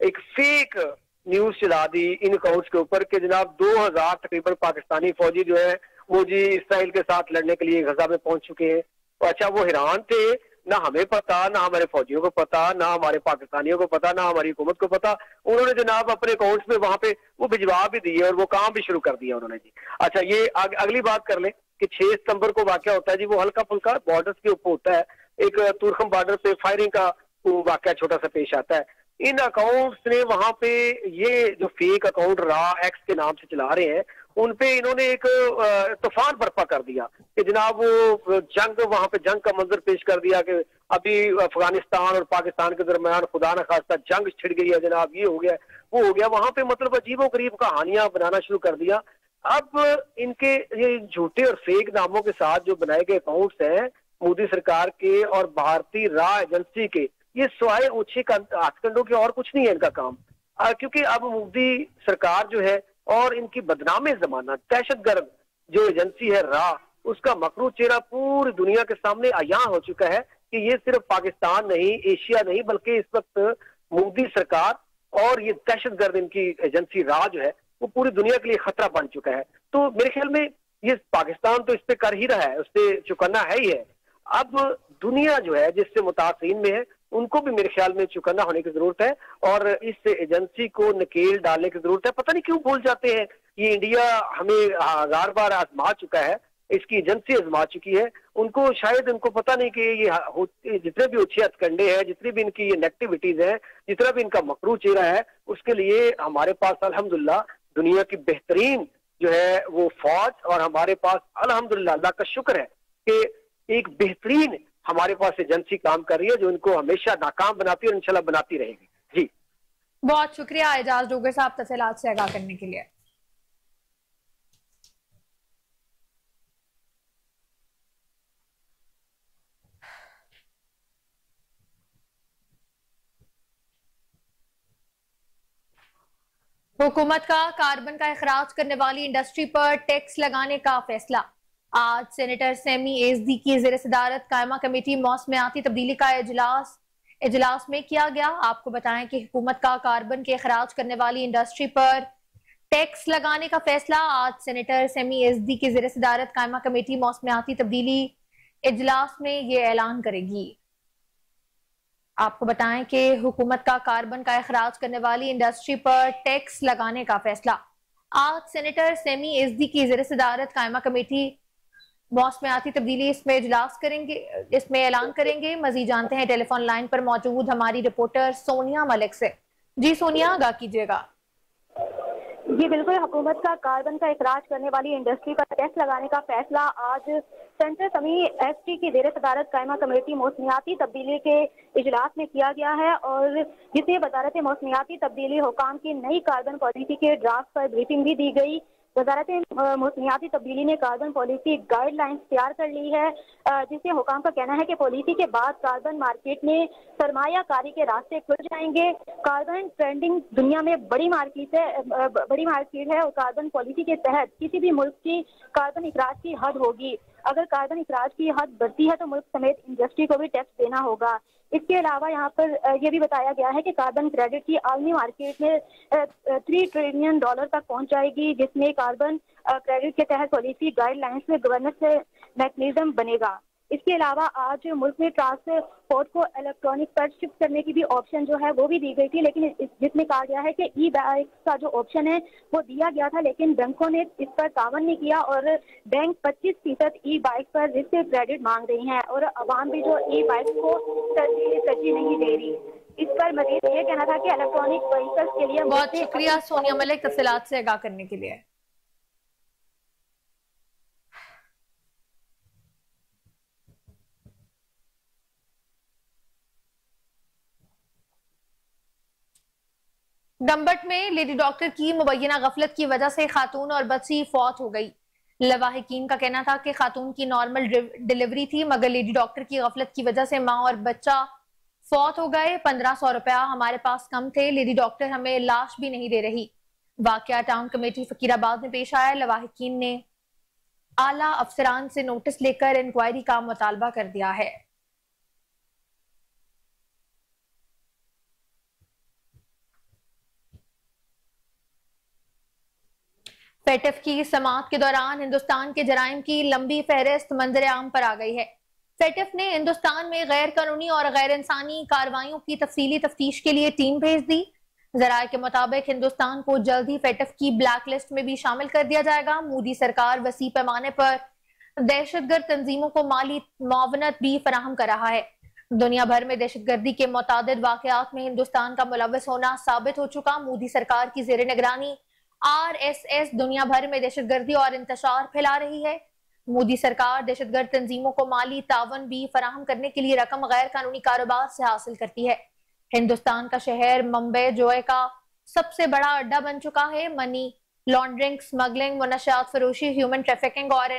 एक फेक न्यूज चला दी इन अकाउंट्स के ऊपर कि जनाब 2000 तकरीबन पाकिस्तानी फौजी जो है वो जी इसराइल के साथ लड़ने के लिए गजा में पहुंच चुके हैं। तो अच्छा, वो हैरान थे, ना हमें पता, ना हमारे फौजियों को पता, ना हमारे पाकिस्तानियों को पता, ना हमारी हुकूमत को पता। उन्होंने जनाब अपने अकाउंट्स में वहां पे वो भिजवा भी दिए और वो काम भी शुरू कर दिया उन्होंने जी। अच्छा, ये अगली बात कर लें कि 6 सितंबर को वाकया होता है जी, वो हल्का फुल्का बॉर्डर्स के ऊपर होता है, एक तुर्खम बॉर्डर पे फायरिंग का वाकया छोटा सा पेश आता है। इन अकाउंट्स ने वहां पे ये जो फेक अकाउंट रा एक्स के नाम से चला रहे हैं उन पे इन्होंने एक तूफान बर्पा कर दिया कि जनाब वो जंग, वहां पे जंग का मंजर पेश कर दिया कि अभी अफगानिस्तान और पाकिस्तान के दरमियान खुदा न खास्ता जंग छिड़ गई है जनाब, ये हो गया वो हो गया। वहां पे मतलब अजीबो गरीब कहानियां बनाना शुरू कर दिया। अब इनके ये झूठे और फेक नामों के साथ जो बनाए गए अकाउंट्स हैं मोदी सरकार के और भारतीय राह एजेंसी के, ये स्वाय ऊंचे हथकंडों के और कुछ नहीं है इनका काम। क्योंकि अब मोदी सरकार जो है और इनकी बदनामे जमाना दहशतगर्द जो एजेंसी है राह, उसका मकरू चेहरा पूरी दुनिया के सामने अयां हो चुका है कि ये सिर्फ पाकिस्तान नहीं, एशिया नहीं, बल्कि इस वक्त मोदी सरकार और ये दहशतगर्द इनकी एजेंसी राह जो है वो पूरी दुनिया के लिए खतरा बन चुका है। तो मेरे ख्याल में ये पाकिस्तान तो इस पे कर ही रहा है, उससे चुकन्ना है ही है। अब दुनिया जो है जिससे मुतासिरीन में है, उनको भी मेरे ख्याल में चुकन्ना होने की जरूरत है और इस एजेंसी को नकेल डालने की जरूरत है। पता नहीं क्यों भूल जाते हैं, ये इंडिया हमें 1000 बार आजमा चुका है, इसकी एजेंसी आजमा चुकी है। उनको शायद उनको पता नहीं कि ये जितने भी अच्छे हथकंडे हैं, जितनी भी इनकी ये नेगेटिविटीज है, जितना भी इनका मकरू चेहरा है, उसके लिए हमारे पास अल्हम्दुलिल्लाह दुनिया की बेहतरीन जो है वो फौज, और हमारे पास अल्हम्दुलिल्लाह अल्लाह का शुक्र है कि एक बेहतरीन हमारे पास एजेंसी काम कर रही है जो इनको हमेशा नाकाम बनाती है और इंशाल्लाह बनाती रहेगी। जी बहुत शुक्रिया एजाज डोगर साहब तफसीलात से आगाह करने के लिए। हुकूमत का कार्बन का अखराज करने वाली इंडस्ट्री पर टैक्स लगाने का फैसला। आज सेनेटर सेमी एजदी की ज़ेर सदारत कायमा कमेटी मौसमियाती तब्दीली का इजलास में किया गया। आपको बताएं कि हुकूमत का कार्बन के अखराज करने वाली इंडस्ट्री पर टैक्स लगाने का फैसला आज सेनेटर सेमी एजदी की ज़ेर सदारत कायमा कमेटी मौसमियाती तब्दीली इजलास में ये ऐलान करेगी। आपको बताएं कि हुकूमत का कार्बन का अखराज करने वाली इंडस्ट्री पर टैक्स लगाने का फैसला आज सेनेटर सेमी एजदी की ज़ेर सदारत कायमा कमेटी मौसमियाती तब्दीली इसमें इजलास करेंगे, इसमें ऐलान करेंगे। मजीद जानते हैं टेलीफोन लाइन पर मौजूद हमारी रिपोर्टर सोनिया मलिक से। जी सोनिया, आगाह कीजिएगा। जी बिल्कुल, हुकूमत का कार्बन का इखराज करने वाली इंडस्ट्री पर टैक्स लगाने का फैसला आज सेंटर समी एसटी की ज़ेर सदारत कायमा कमेटी मौसमियाती तब्दीली के इजलास में किया गया है और जिसे वजारत मौसमियाती तब्दीली हुकाम की नई कार्बन पॉलिसी के ड्राफ्ट पर ब्रीफिंग भी दी गई। वजारत मौसमियाती तब्दीली ने कार्बन पॉलिसी गाइडलाइंस तैयार कर ली है, जिससे हुकाम का कहना है कि पॉलिसी के बाद कार्बन मार्केट में सरमायाकारी के रास्ते खुल जाएंगे। कार्बन ट्रेंडिंग दुनिया में बड़ी मार्केट है और कार्बन पॉलिसी के तहत किसी भी मुल्क की कार्बन इखराज की हद होगी। अगर कार्बन इखराज की हद बढ़ती है तो मुल्क समेत इंडस्ट्री को भी टैक्स देना होगा। इसके अलावा यहाँ पर यह भी बताया गया है कि कार्बन क्रेडिट की आलमी मार्केट में $3 ट्रिलियन तक पहुँच जाएगी, जिसमें कार्बन क्रेडिट के तहत पॉलिसी गाइडलाइंस में गवर्नेंस मैकेनिज्म बनेगा। इसके अलावा आज मुल्क में ट्रांसपोर्ट को इलेक्ट्रॉनिक पर शिफ्ट करने की भी ऑप्शन जो है वो भी दी गई थी, लेकिन जिसमें कहा गया है कि ई बाइक का जो ऑप्शन है वो दिया गया था, लेकिन बैंकों ने इस पर तावन नहीं किया और बैंक 25% ई बाइक पर रिस्क क्रेडिट मांग रही हैं और अवाम भी जो ई बाइक को तरजीह नहीं दे रही। इस पर मजीद ये कहना था कि इलेक्ट्रॉनिक व्हीकल्स के लिए। बहुत शुक्रिया सोनिया मलिक तफसीलात से आगाह करने के लिए। डंबट में लेडी डॉक्टर की मुबैना गफलत की वजह से खातून और बच्ची फौत हो गई। लवाहिकीन का कहना था कि खातून की नॉर्मल डिलीवरी थी, मगर लेडी डॉक्टर की गफलत की वजह से माँ और बच्चा फौत हो गए। 1500 रुपया हमारे पास कम थे, लेडी डॉक्टर हमें लाश भी नहीं दे रही। वाकया टाउन कमेटी फकीराबाद में पेश आया। लवाहिकीन ने आला अफसरान से नोटिस लेकर इंक्वायरी का मुतालबा कर दिया है। फेटफ की समाअत के दौरान हिंदुस्तान के जराइम की लंबी फहरिस्त मंजर आम पर आ गई है। फेटफ ने हिंदुस्तान में गैर कानूनी और गैर इंसानी कार्रवाइयों की तफसीली तफ्तीश के लिए टीम भेज दी। जराये के मुताबिक हिंदुस्तान को जल्द ही फेटफ की ब्लैक लिस्ट में भी शामिल कर दिया जाएगा। मोदी सरकार वसी पैमाने पर दहशतगर्द तंजीमों को माली मुआवनत भी फराहम कर रहा है। दुनिया भर में दहशतगर्दी के मुतादिद वाकयात में हिंदुस्तान का मुलव्वस होना साबित हो चुका। मोदी सरकार की जेर निगरानी RSS दुनिया भर में दहशतगर्दी और इंतशार फैला रही है। मोदी सरकार दहशतगर्द तंजीमों को माली तावन भी फराहम करने के लिए रकम गैर कानूनी कारोबार से हासिल करती है। हिंदुस्तान का शहर मुंबई जोए का सबसे बड़ा अड्डा बन चुका है। मनी लॉन्ड्रिंग, स्मगलिंग, मुनशियात फरोशी, ह्यूमन ट्रैफिकिंग और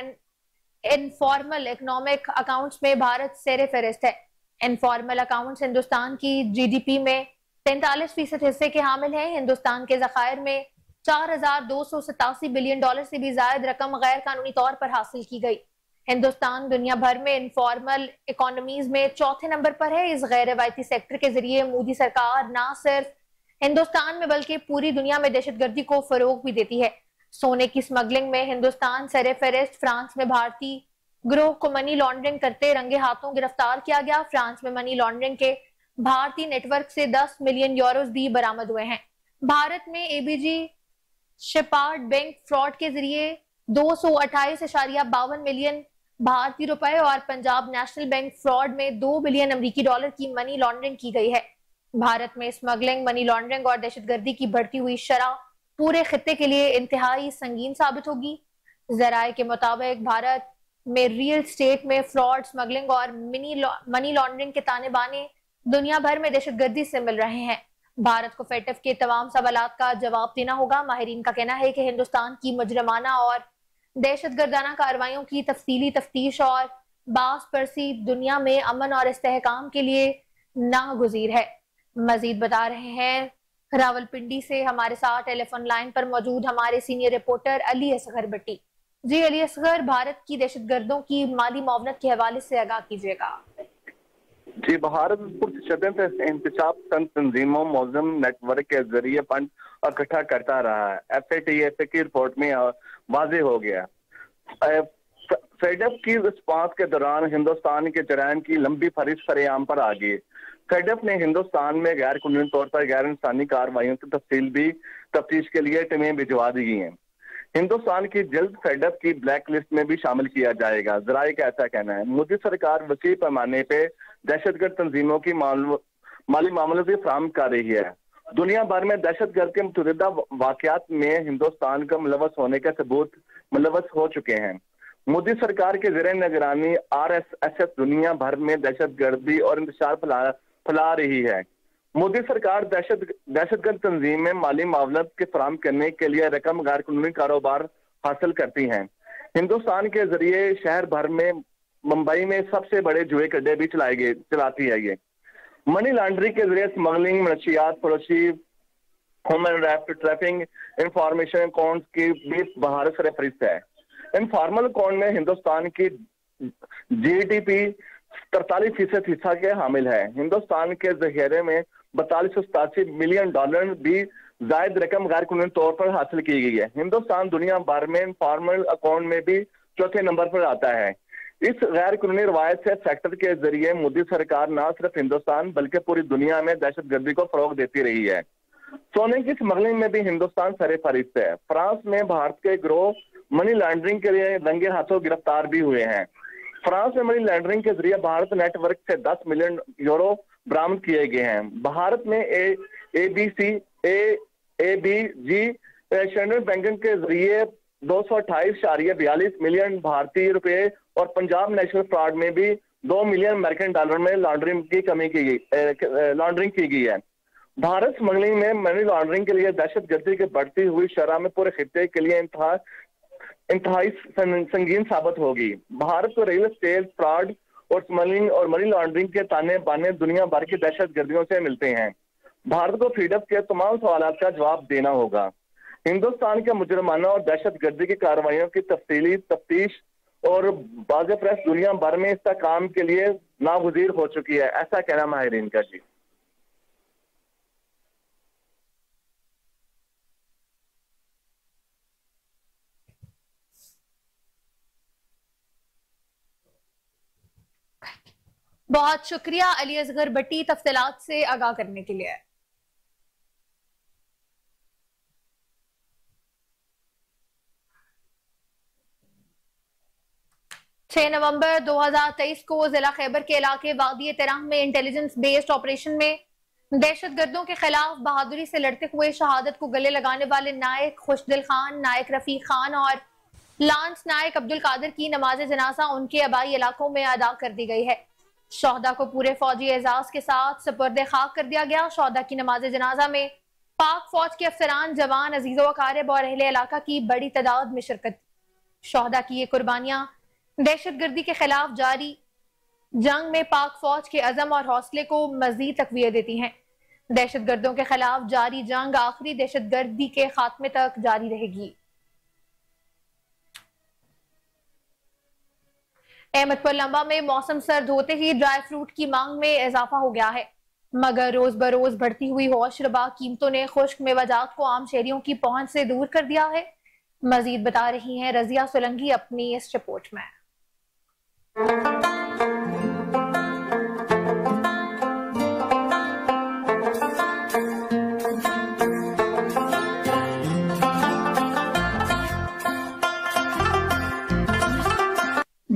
इनफॉर्मल इकोनॉमिक अकाउंट्स में भारत सेरे फहरिस्त है। इनफॉर्मल अकाउंट्स हिंदुस्तान की GDP में 43% हिस्से के हामिल हैं। हिंदुस्तान के जखायर में $4287 बिलियन से भी ज्यादा रकम गैर कानूनी तौर पर हासिल की गई। हिंदुस्तान दुनिया भर में इनफॉर्मल इकोनॉमीज में चौथे नंबर पर है। इस गैर रवायती सेक्टर के जरिए मोदी सरकार न सिर्फ हिंदुस्तान में बल्कि पूरी दुनिया में दहशतगर्दी को फरोग भी देती है। सोने की स्मगलिंग में हिंदुस्तान सरफहरिस्त, फ्रांस में भारतीय गिरोह को मनी लॉन्ड्रिंग करते रंगे हाथों गिरफ्तार किया गया। फ्रांस में मनी लॉन्ड्रिंग के भारतीय नेटवर्क से 10 मिलियन यूरोज भी बरामद हुए हैं। भारत में एबीजी शेपार्ड बैंक फ्रॉड के जरिए 228.52 मिलियन भारतीय रुपए और पंजाब नेशनल बैंक फ्रॉड में 2 बिलियन अमेरिकी डॉलर की मनी लॉन्ड्रिंग की गई है। भारत में स्मगलिंग, मनी लॉन्ड्रिंग और दहशतगर्दी की बढ़ती हुई शरह पूरे खित्ते के लिए इंतहाई संगीन साबित होगी। जराये के मुताबिक भारत में रियल स्टेट में फ्रॉड, स्मगलिंग और मनी लॉन्ड्रिंग के ताने बाने दुनिया भर में दहशतगर्दी से मिल रहे हैं। भारत को फेटफ के तमाम सवालात का जवाब देना होगा। माहिरीन का कहना है कि हिंदुस्तान की मुजरमाना और दहशतगर्दाना कार्रवाइयों की तफसीली तफ्तीश और बास परसी दुनिया में अमन और इस्तेहकाम के लिए नागुज़ीर है। मजीद बता रहे हैं रावलपिंडी से हमारे साथ टेलीफोन लाइन पर मौजूद हमारे सीनियर रिपोर्टर अली असगर भट्टी। जी अली असगर, भारत की दहशतगर्दों की माली मुआवनत के हवाले से आगाह कीजिएगा। जी, भारत इंतशाफ तंजीमों मौजूम नेटवर्क के जरिए फंड इकट्ठा करता रहा है। FATF की रिपोर्ट में वाजे हो गया। फेडफ की रिस्पांस के दौरान हिंदुस्तान के जराइम की लंबी फहरिस्त सरेआम पर आ गई। फेडफ ने हिंदुस्तान में गैर कानूनी तौर पर गैर इंसानी कार्रवाइयों की तफ्तीश के लिए टीमें भिजवा दी गई हैं। हिंदुस्तान की जल्द फेडफ की ब्लैक लिस्ट में भी शामिल किया जाएगा। जराये का ऐसा कहना है। मोदी सरकार वसी पैमाने पे दहशतगर्द तंजीमों की माली मामलों भी फराहम कर रही है। दुनिया भर में दहशतगर्द के मुतअद्दिद वाकयात में हिंदुस्तान का मुलव्वस होने का सबूत मुलव्वस हो चुके हैं। मोदी सरकार के ज़ेरे निगरानी RSS दुनिया भर में दहशतगर्दी और इंतशार फैला रही है। मोदी सरकार दहशतगर्द तंजीम में माली मावलत के फराहम करने के लिए रकम गैर कानूनी कारोबार हासिल करती हैं। हिंदुस्तान के जरिए शहर भर में मुंबई में सबसे बड़े जुए के अड्डे भी चलाती है। ये मनी लॉन्ड्रिंग के जरिए स्मगलिंग, मनशियात फरोशी, ह्यूमन ट्रैफिकिंग, इंफॉर्मेशन अकाउंट की भी भारत सरफहरिस्त है। इनफॉर्मल अकाउंट में हिंदुस्तान की GDP 43% हिस्सा के हामिल है। हिंदुस्तान के जखीरे में 4287 मिलियन डॉलर भी जायद रकम गैर कानूनी तौर पर हासिल की गई है। हिंदुस्तान दुनिया भर में इनफॉर्मल अकाउंट में भी चौथे नंबर पर आता है। इस गैर कानूनी रवायत से सेक्टर के जरिए मोदी सरकार न सिर्फ हिंदुस्तान बल्कि पूरी दुनिया में दहशतगर्दी को फरोग देती रही है। सोने की स्मगलिंग में भी हिंदुस्तान सरफहरिस्त है। फ्रांस में भारत के गिरोह मनी लॉन्ड्रिंग के लिए रंगे हाथों गिरफ्तार भी हुए हैं। फ्रांस में मनी लॉन्ड्रिंग के जरिए भारत नेटवर्क से 10 मिलियन यूरो बरामद किए गए हैं। भारत में ABG नेशनल बैंकिंग के जरिए 228.42 मिलियन भारतीय रुपए और पंजाब नेशनल फ्रॉड में भी 2 मिलियन अमेरिकन डॉलर में लॉन्ड्रिंग की गई है। भारत स्मगलिंग में मनी लॉन्ड्रिंग के लिए दहशतगर्दी की बढ़ती हुई शरह में पूरे खित्ते के लिए इंतहाई संगीन साबित होगी। भारत को रियल एस्टेट फ्रॉड और स्मगलिंग और मनी लॉन्ड्रिंग के ताने बाने दुनिया भर की दहशतगर्दियों से मिलते हैं। भारत को फेडफ के तमाम सवालों का जवाब देना होगा। हिंदुस्तान के मुजरमाना और दहशतगर्दी की कार्रवाइयों की तफसीली तफ्तीश और बाज़ प्रेस दुनिया भर में इसका काम के लिए नागुज़ीर हो चुकी है, ऐसा कहना माहिरीन का। जी बहुत शुक्रिया अली असगर भट्टी तफसीलात से आगाह करने के लिए। नवंबर 2023 को जिला खैबर के इलाके वादी तिरांग में इंटेलिजेंस बेस्ड ऑपरेशन में दहशतगर्दों के खिलाफ बहादुरी से लड़ते हुए शहादत को गले लगाने वाले नायक खुशदिल खान, नायक रफीक खान और लांस नायक अब्दुल कादिर की नमाज जनाजा उनके आबाई इलाकों में अदा कर दी गई है। शोहदा को पूरे फौजी एजाज के साथ सुपुर्द खाक कर दिया गया। शोहदा की नमाज जनाजा में पाक फौज के अफसरान, जवान, अजीजो अकारिब और अहले इलाका की बड़ी तादाद में शिरकत। शोहदा की ये कुर्बानियां दहशतगर्दी के खिलाफ जारी जंग में पाक फौज के अज़म और हौसले को मजीद तकवीत देती हैं। दहशतगर्दों के खिलाफ जारी जंग आखिरी दहशतगर्दी के खात्मे तक जारी रहेगी। अहमदपुर लंबा में मौसम सर्द होते ही ड्राई फ्रूट की मांग में इजाफा हो गया है, मगर रोज बरोज बढ़ती हुई होशरबा कीमतों ने खुश्क मेवाजात को आम शहरियों की पहुंच से दूर कर दिया है। मजीद बता रही हैं रजिया सोलंकी अपनी इस रिपोर्ट में।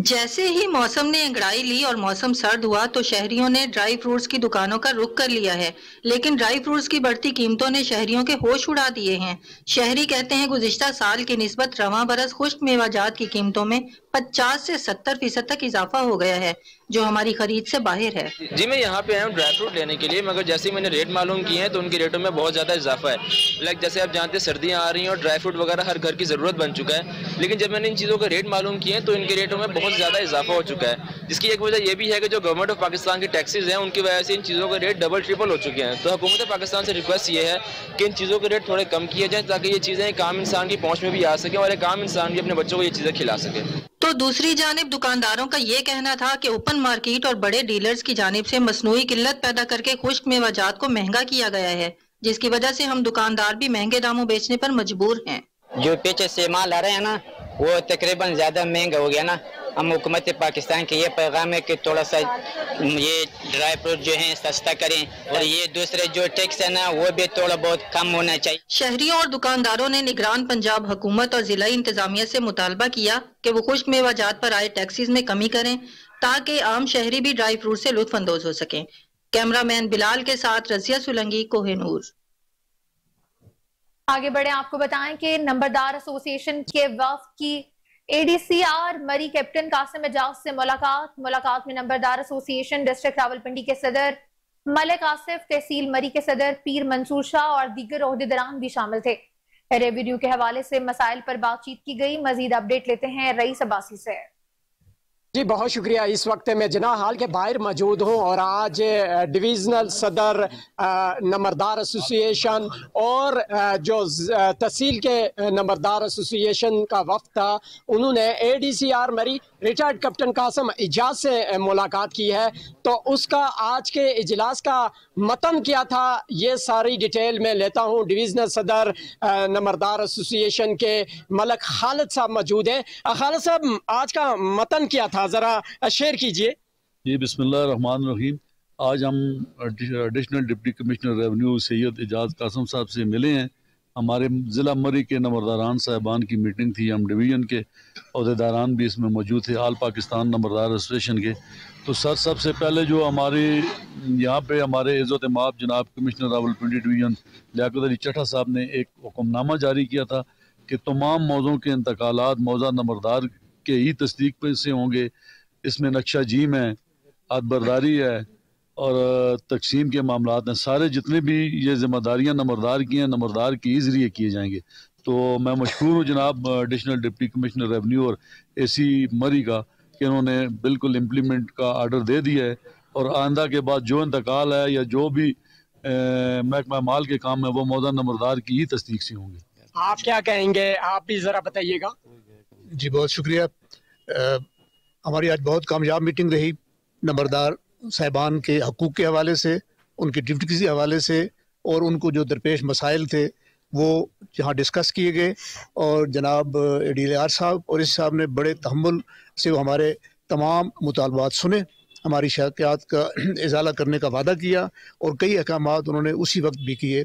जैसे ही मौसम ने अंगड़ाई ली और मौसम सर्द हुआ तो शहरियों ने ड्राई फ्रूट्स की दुकानों का रुख कर लिया है, लेकिन ड्राई फ्रूट्स की बढ़ती कीमतों ने शहरियों के होश उड़ा दिए हैं। शहरी कहते हैं गुज़िश्ता साल की निस्बत रवां बरस खुश्क मेवाजात की कीमतों में 50 से 70% तक इजाफा हो गया है, जो हमारी खरीद से बाहर है। जी मैं यहाँ पे आया हूँ ड्राई फ्रूट लेने के लिए, मगर जैसे ही मैंने रेट मालूम किए हैं तो उनके रेटों में बहुत ज़्यादा इजाफा है। लाइक जैसे आप जानते हैं सर्दियाँ आ रही हैं और ड्राई फ्रूट वगैरह हर घर की ज़रूरत बन चुका है, लेकिन जब मैंने इन चीज़ों का रेट मालूम किए हैं तो इनके रेटों में बहुत ज़्यादा इजाफा हो चुका है, जिसकी एक वजह यह भी है कि जो गवर्नमेंट ऑफ पाकिस्तान की टैक्सेस हैं उनकी वजह से इन चीज़ों के रेट डबल ट्रिपल हो चुके हैं। तो हुकूमत पाकिस्तान से रिक्वेस्ट ये है कि इन चीज़ों के रेट थोड़े कम किए जाएँ ताकि ये चीज़ें एक आम इंसान की पहुँच में भी आ सकें और एक आम इंसान भी अपने बच्चों को ये चीज़ें खिला सके। तो दूसरी जानिब दुकानदारों का ये कहना था कि ओपन मार्केट और बड़े डीलर्स की जानिब से मसनूई किल्लत पैदा करके खुश्क मेवाजात को महंगा किया गया है, जिसकी वजह से हम दुकानदार भी महंगे दामों बेचने पर मजबूर हैं। जो पीछे से माल आ रहे हैं ना वो तकरीबन ज्यादा महंगा हो गया ना। हम हुकूमत पाकिस्तान के ये पैगाम है कि थोड़ा सा ये ड्राई फ्रूट जो है सस्ता करें और ये दूसरे जो टैक्स है ना वो भी थोड़ा बहुत कम होना चाहिए। शहरियों और दुकानदारों ने निगरान पंजाब हुकूमत और जिला इंतजामिया से मुतालबा किया कि वो खुश्क मेवाजात पर आए टैक्सेस में कमी करें ताकि आम शहरी भी ड्राई फ्रूट से लुत्फ अंदोज हो सकें। कैमरामैन बिलाल के साथ रजिया सोलंकी, कोहिनूर। आगे बढ़े, आपको बताएं कि नंबरदार एसोसिएशन के वफ्द की एडीसीआर मरी कैप्टन कासिम एजाज से मुलाकात में नंबरदार एसोसिएशन डिस्ट्रिक्ट रावलपिंडी के सदर मलिक आसिफ, तहसील मरी के सदर पीर मंसूर शाह और दीगर ओहदेदारान भी शामिल थे। रेवेन्यू के हवाले से मसाइल पर बातचीत की गई। मजीद अपडेट लेते हैं रईस अब्बासी से। जी बहुत शुक्रिया। इस वक्त मैं जना हाल के बाहर मौजूद हूँ और आज डिवीज़नल सदर नंबरदार एसोसिएशन और जो तहसील के नंबरदार एसोसिएशन का वफ्द था उन्होंने एडीसीआर मरी रिटायर्ड कैप्टन कासिम एजाज से मुलाकात की है। तो उसका आज के इजलास का मतन क्या था ये सारी डिटेल में लेता हूँ। डिवीज़नल सदर नंबरदार एसोसिएशन के मलिक खालिद साहब मौजूद हैं। खालिद साहब, आज का मतन क्या था, जरा शेयर कीजिए। जी बिस्मिल्लाहिर्रहमानिर्रहीम। आज हम additional deputy commissioner revenue Syed Ejaz Qasim sahab से मिले हैं। हमारे ज़िला मरी के नंबरदारान साहबान की मीटिंग थी, हम डिवीज़न के अहदेदारान भी इसमें मौजूद थे, आल पाकिस्तान नंबरदार एसोसिएशन के। तो सर सबसे पहले जो हमारे यहाँ पे हमारे इज़्ज़त माब जनाब कमिश्नर रावलपिंडी डिवीज़न लियाकत अली चट्टा साहब ने एक हुक्मनामा जारी किया था कि तमाम मौज़ों के इंतकालात मौज़ा नंबरदार के ही तस्दीक पे से होंगे। इसमें नक्शा जीम है, अदबरदारी है और तकसीम के मामलात हैं। सारे जितने भी ये जिम्मेदारियाँ नंबरदार की हैं नंबरदार के ही ज़रिए किए जाएंगे। तो मैं मशकूर हूँ जनाब एडिशनल डिप्टी कमिश्नर रेवेन्यू और एसी मरी का कि उन्होंने बिल्कुल इम्प्लीमेंट का आर्डर दे दिया है और आइंदा के बाद जो इंतकाल है या जो भी महकमा माल के काम है वो मौजूदा नंबरदार की ही तस्दीक से होंगे। आप क्या कहेंगे, आप भी ज़रा बताइएगा। जी बहुत शुक्रिया। हमारी आज बहुत कामयाब मीटिंग रही नंबरदार साहिबान के हकूक़ के हवाले से, उनकी ड्यूटी के हवाले से और उनको जो दरपेश मसाइल थे वो यहाँ डिस्कस किए गए और जनाब डीएलआर साहब और इस साहब ने बड़े तहम्मुल से वो हमारे तमाम मुतालबात सुने, हमारी शिकायत का इजाला करने का वादा किया और कई अहकामात उन्होंने उसी वक्त भी किए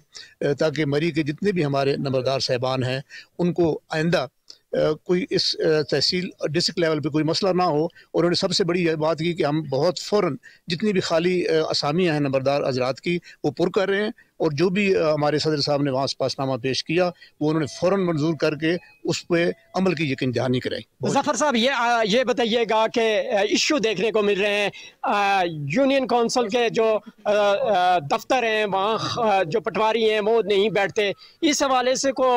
ताकि मरी के जितने भी हमारे नंबरदार साहिबान हैं उनको आइंदा कोई इस तहसील डिस्ट्रिक्ट लेवल पे कोई मसला ना हो। और उन्होंने सबसे बड़ी यह बात की कि हम बहुत फ़ौरन जितनी भी खाली असामियाँ हैं नंबरदार हजरात की वो पुर कर रहे हैं और जो भी हमारे सदर साहब ने वहाँ पासनामा पेश किया वो उन्होंने फ़ौरन मंजूर करके उस पर अमल की यकीन दहानी कराई। ज़फ़र साहब, ये बताइएगा कि इशू देखने को मिल रहे हैं यूनियन काउंसिल के जो दफ्तर हैं वहाँ जो पटवारी हैं वो नहीं बैठते, इस हवाले से को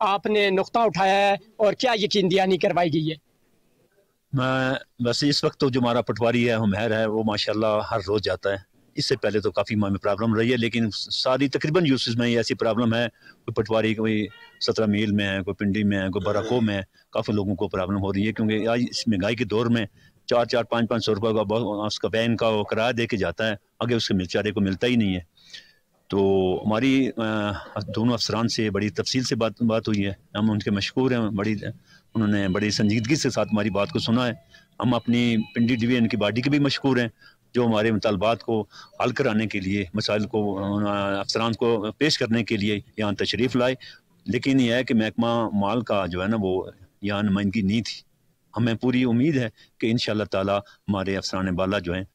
आपने नुक्ता उठाया है और क्या यकीन दहानी करवाई गई है? मैं वैसे इस वक्त तो जो हमारा पटवारी है हुमैर है वो माशाल्लाह हर रोज़ जाता है। इससे पहले तो काफ़ी में प्रॉब्लम रही है, लेकिन सारी तकरीबन यूसेस में ऐसी प्रॉब्लम है। कोई पटवारी कोई 17 मील में है, कोई पिंडी में है, कोई बराको में है, काफ़ी लोगों को प्रॉब्लम हो रही है क्योंकि आज इस महंगाई के दौर में 4-4, 5-5 सौ रुपये का उसका वैन का वो किराया दे के जाता है, आगे उसके बेचारे को मिलता ही नहीं है। तो हमारी दोनों अफसरान से बड़ी तफसील से बात हुई है। हम उनके मशकूर हैं, उन्होंने बड़ी संजीदगी से साथ हमारी बात को सुना है। हम अपनी पिंडी डिवीजन की बॉडी के भी मशकूर हैं जो हमारे मुतालबात को हल कराने के लिए, मसाइल को अफसरान को पेश करने के लिए यहाँ तशरीफ़ लाए। लेकिन यह है कि महकमा माल का जो है ना वो यहाँ नुमाइंदगी नहीं थी। हमें पूरी उम्मीद है कि इंशाअल्लाह ताला हमारे अफसरान बाला जो हैं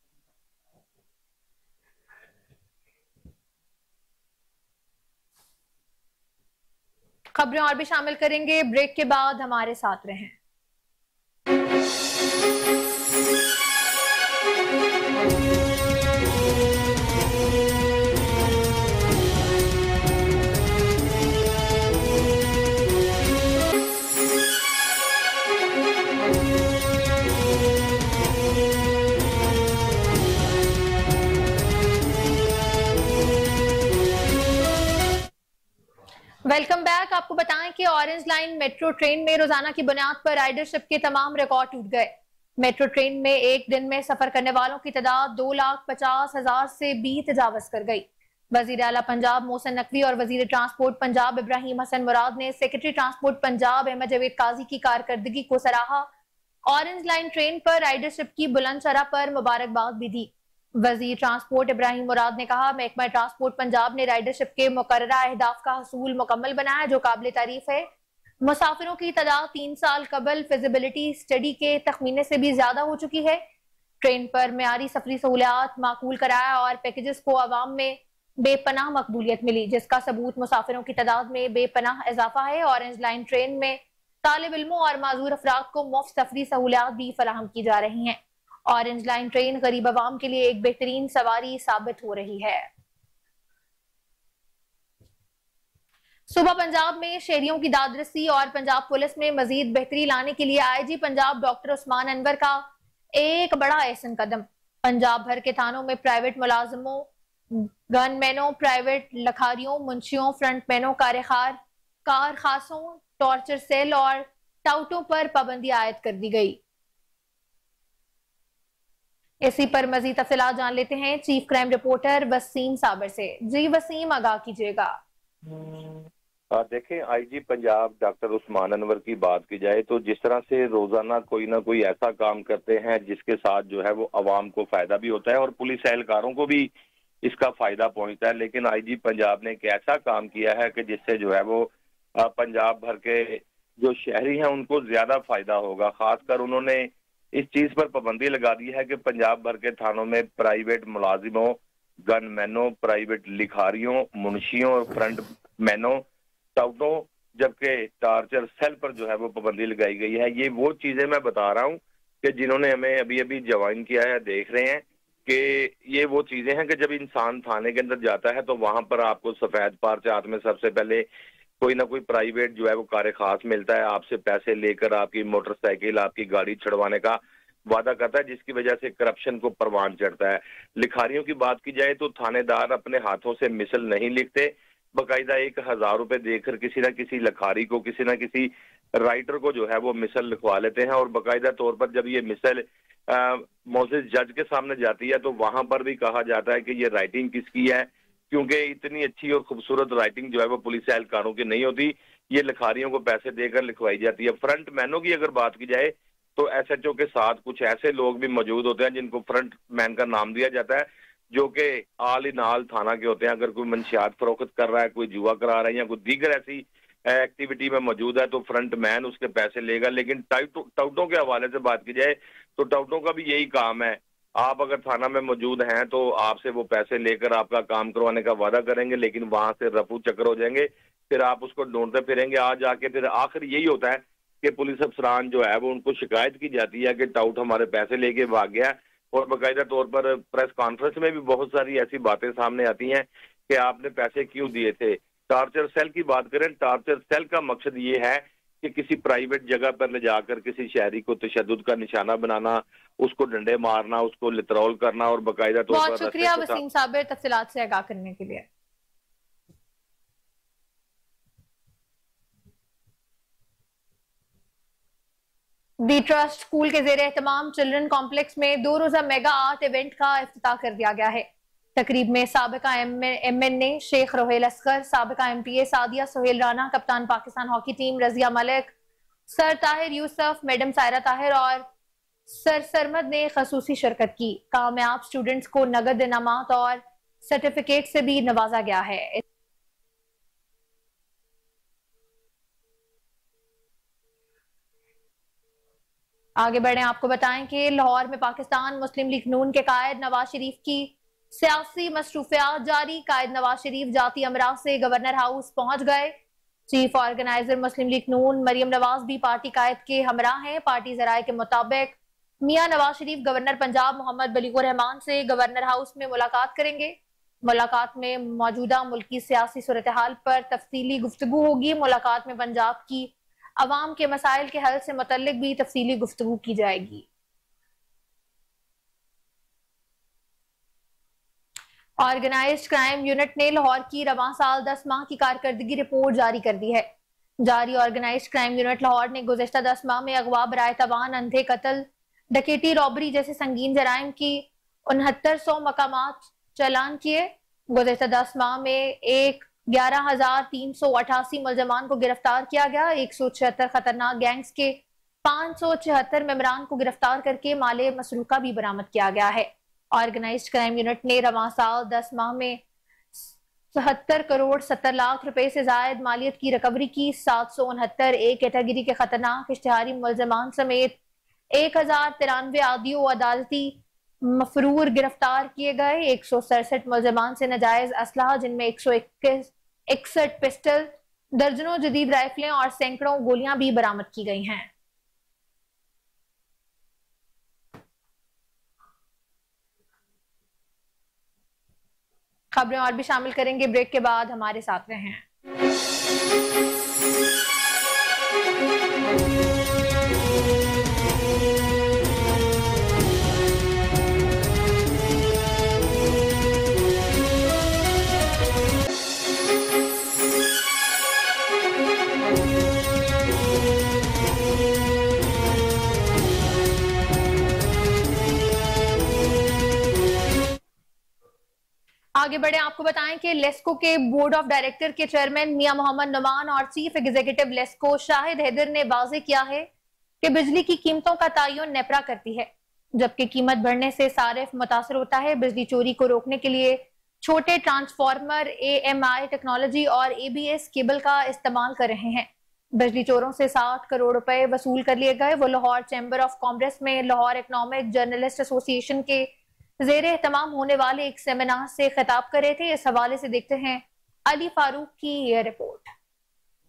खबरें और भी शामिल करेंगे। ब्रेक के बाद हमारे साथ रहें। Welcome back. आपको बताएं कि ऑरेंज लाइन मेट्रो ट्रेन में रोजाना की बुनियाद पर राइडरशिप के तमाम रिकॉर्ड टूट गए। मेट्रो ट्रेन में एक दिन में सफर करने वालों की तादाद 2,50,000 से भी तजावज कर गई। वजीर आला पंजाब मोहसिन नकवी और वजीर ट्रांसपोर्ट पंजाब इब्राहिम हसन मुराद ने सेक्रेटरी ट्रांसपोर्ट पंजाब अहमद जावेद काजी की कारकर्दगी को सराहा। ऑरेंज लाइन ट्रेन पर राइडरशिप की बुलंदशरह पर मुबारकबाद भी दी। वजीर ट्रांसपोर्ट इब्राहिम मुराद ने कहा, महकमा ट्रांसपोर्ट पंजाब ने राइडरशिप के मुकर्ररा अहदाफ का हसूल मुकम्मल बनाया जो काबिल तारीफ है। मुसाफिरों की तादाद 3 साल कबल फिजिबिलिटी स्टडी के तखमीने से भी ज्यादा हो चुकी है। ट्रेन पर मेयारी सफरी सहूलियात, माकूल किराया और पैकेजेस को आवाम में बेपनाह मकबूलियत मिली, जिसका सबूत मुसाफिरों की तादाद में बेपनाह इजाफा है। ऑरेंज लाइन ट्रेन में तालिब इल्मों और माजूर अफराद को मुफ्त सफरी सहूलियात भी फराहम की जा रही हैं। ऑरेंज लाइन ट्रेन गरीब आवाम के लिए एक बेहतरीन सवारी साबित हो रही है। सुबह पंजाब में शहरियों की दादरसी और पंजाब पुलिस में मजीद बेहतरी लाने के लिए आईजी पंजाब डॉक्टर उस्मान अनवर का एक बड़ा अहसन कदम। पंजाब भर के थानों में प्राइवेट मुलाजमों, गनमैनों, प्राइवेट लखारियों, मुंशियों, फ्रंटमैनों, कार खासों, टॉर्चर सेल और टाउटों पर पाबंदी आयद कर दी गई। इसी पर मजीद तफसीलात जान लेते हैं चीफ क्राइम रिपोर्टर वसीम साबर से। जी वसीम, आगाह कीजिएगा। देखें, आईजी पंजाब डॉक्टर उस्मान अनवर की बात की जाए तो जिस तरह से रोजाना कोई ना कोई ऐसा काम करते हैं जिसके साथ जो है वो अवाम को फायदा भी होता है और पुलिस एहलकारों को भी इसका फायदा पहुंचता है, लेकिन आईजी पंजाब ने एक ऐसा काम किया है कि जिससे जो है वो पंजाब भर के जो शहरी हैं उनको ज्यादा फायदा होगा। खासकर उन्होंने इस चीज पर पाबंदी लगा दी है कि पंजाब भर के थानों में प्राइवेट मुलाजिमों, गनमैनों, प्राइवेट लिखारियों, मुंशियों और फ्रंट मैनों, टाउटों, जबकि टार्चर सेल पर जो है वो पाबंदी लगाई गई है। ये वो चीजें मैं बता रहा हूँ कि जिन्होंने हमें अभी अभी ज्वाइन किया है देख रहे हैं कि ये वो चीजें हैं कि जब इंसान थाने के अंदर जाता है तो वहां पर आपको सफेद पार्चात में सबसे पहले कोई ना कोई प्राइवेट जो है वो कार खास मिलता है, आपसे पैसे लेकर आपकी मोटरसाइकिल, आपकी गाड़ी छुड़वाने का वादा करता है, जिसकी वजह से करप्शन को परवान चढ़ता है। लिखारियों की बात की जाए तो थानेदार अपने हाथों से मिसल नहीं लिखते, बाकायदा 1,000 रुपए देकर किसी ना किसी लिखारी को, किसी ना किसी राइटर को जो है वो मिसल लिखवा लेते हैं और बाकायदा तौर पर जब ये मिसल मोजिज जज के सामने जाती है तो वहां पर भी कहा जाता है कि ये राइटिंग किसकी है, क्योंकि इतनी अच्छी और खूबसूरत राइटिंग जो है वो पुलिस एहलकारों की नहीं होती, ये लिखारियों को पैसे देकर लिखवाई जाती है। फ्रंट मैनों की अगर बात की जाए तो एसएचओ के साथ कुछ ऐसे लोग भी मौजूद होते हैं जिनको फ्रंट मैन का नाम दिया जाता है, जो कि आल इन आल थाना के होते हैं। अगर कोई मंशियात फरोख्त कर रहा है, कोई जुआ करा रहा है या कोई दीगर ऐसी एक्टिविटी में मौजूद है तो फ्रंट मैन उसके पैसे लेगा। लेकिन टाउटों के हवाले से बात की जाए तो टाउटों का भी यही काम है, आप अगर थाना में मौजूद हैं तो आपसे वो पैसे लेकर आपका काम करवाने का वादा करेंगे, लेकिन वहां से रफू चक्कर हो जाएंगे, फिर आप उसको ढूंढते फिरेंगे। आज आके फिर आखिर यही होता है कि पुलिस अफसरान जो है वो उनको शिकायत की जाती है कि टाउट हमारे पैसे लेके भाग गया, और बाकायदा तौर पर प्रेस कॉन्फ्रेंस में भी बहुत सारी ऐसी बातें सामने आती हैं कि आपने पैसे क्यों दिए थे। टार्चर सेल की बात करें, टार्चर सेल का मकसद ये है कि किसी प्राइवेट जगह पर ले जाकर किसी शहरी को तशद्दुद का निशाना बनाना, उसको डंडे मारना, उसको लितरौल करना और बाकायदा तौर पर। बहुत शुक्रिया वसीम साबिर तफसीलात से आगाह करने के लिए। दी ट्रस्ट स्कूल के जेर एहतमाम चिल्ड्रन कॉम्प्लेक्स में 2 रोजा मेगा आर्ट इवेंट का इफ्तिताह कर दिया गया है। तकरीब में साबिका MN ने शेख रोहेल असगर, साबिका MPA सादिया सोहेल राना, कप्तान Pakistan hockey team Razia Malik, sir Tahir Yusuf, madam Saira Tahir और सर सरमद ने खसूसी शिरकत की। कामयाब स्टूडेंट्स को नगद इनामात और सर्टिफिकेट से भी नवाजा गया है। आगे बढ़े, आपको बताएं कि लाहौर में पाकिस्तान मुस्लिम लीग नून के कायद नवाज शरीफ की सियासी मसरूफियात जारी। कायद नवाज शरीफ जाती अमराह से गवर्नर हाउस पहुंच गए। चीफ ऑर्गेनाइजर मुस्लिम लीग नून मरियम नवाज भी पार्टी कायद के हमरा हैं। पार्टी जराए के मुताबिक मियां नवाज शरीफ गवर्नर पंजाब मोहम्मद बलीगुर रहमान से गवर्नर हाउस में मुलाकात करेंगे। मुलाकात में मौजूदा मुल्की सियासी सूरत हाल पर तफसीली गुफ्तगू होगी। मुलाकात में पंजाब की अवाम के मसाइल के हल से मुतल्लिक भी तफसीली गुफ्तगू की जाएगी। ऑर्गेनाइज्ड क्राइम यूनिट ने लाहौर की रवां साल 10 माह की कारकर्दगी रिपोर्ट जारी कर दी है। जारी ऑर्गेनाइज्ड क्राइम यूनिट लाहौर ने गुज़श्ता 10 माह में अगवा, बराए तवान, अंधे कत्ल, डकैती, रॉबरी जैसे संगीन जराइम की 6900 मकामात चालान किए। गुज़श्ता 10 माह में 11,388 मुलजमान को गिरफ्तार किया गया। 176 खतरनाक गैंग्स के 576 मेंबरान को गिरफ्तार करके माले मसरूका भी बरामद किया गया है। ऑर्गेनाइज्ड क्राइम यूनिट ने रवां साल 10 माह में 77 करोड़ 70 लाख रुपए से जायद मालियत की रिकवरी की। 769 एक कैटेगरी के खतरनाक इश्तिहारी मुलजमान समेत 1093 आदियो अदालती मफरूर गिरफ्तार किए गए। 167 मुलजमान से नाजायज असलहा जिनमें 161 पिस्टल, दर्जनों जदीद राइफलें और सैकड़ों गोलियां भी बरामद की गई हैं। खबरें और भी शामिल करेंगे ब्रेक के बाद, हमारे साथ रहें। आगे बढ़े, आपको बताएं कि लेस्को के बोर्ड ऑफ डायरेक्टर के चेयरमैन मियां मोहम्मद नुमान और चीफ एग्जीक्यूटिव लेस्को शाहिद हैदर ने वाजे किया है कि बिजली की कीमतों का तयन नेपरा करती है, जबकि कीमत बढ़ने से सारिफ मुतासर होता है। बिजली चोरी को रोकने के लिए छोटे ट्रांसफार्मर, AMI टेक्नोलॉजी और ABS केबल का इस्तेमाल कर रहे हैं। बिजली चोरों से 60 करोड़ रुपए वसूल कर लिए गए। वो लाहौर चैम्बर ऑफ कॉमर्स में लाहौर इकोनॉमिक जर्नलिस्ट एसोसिएशन के ज़ेरे एहतमाम होने वाले एक सेमिनार से खिताब कर रहे थे। इस हवाले से देखते हैं अली फारूक की यह report.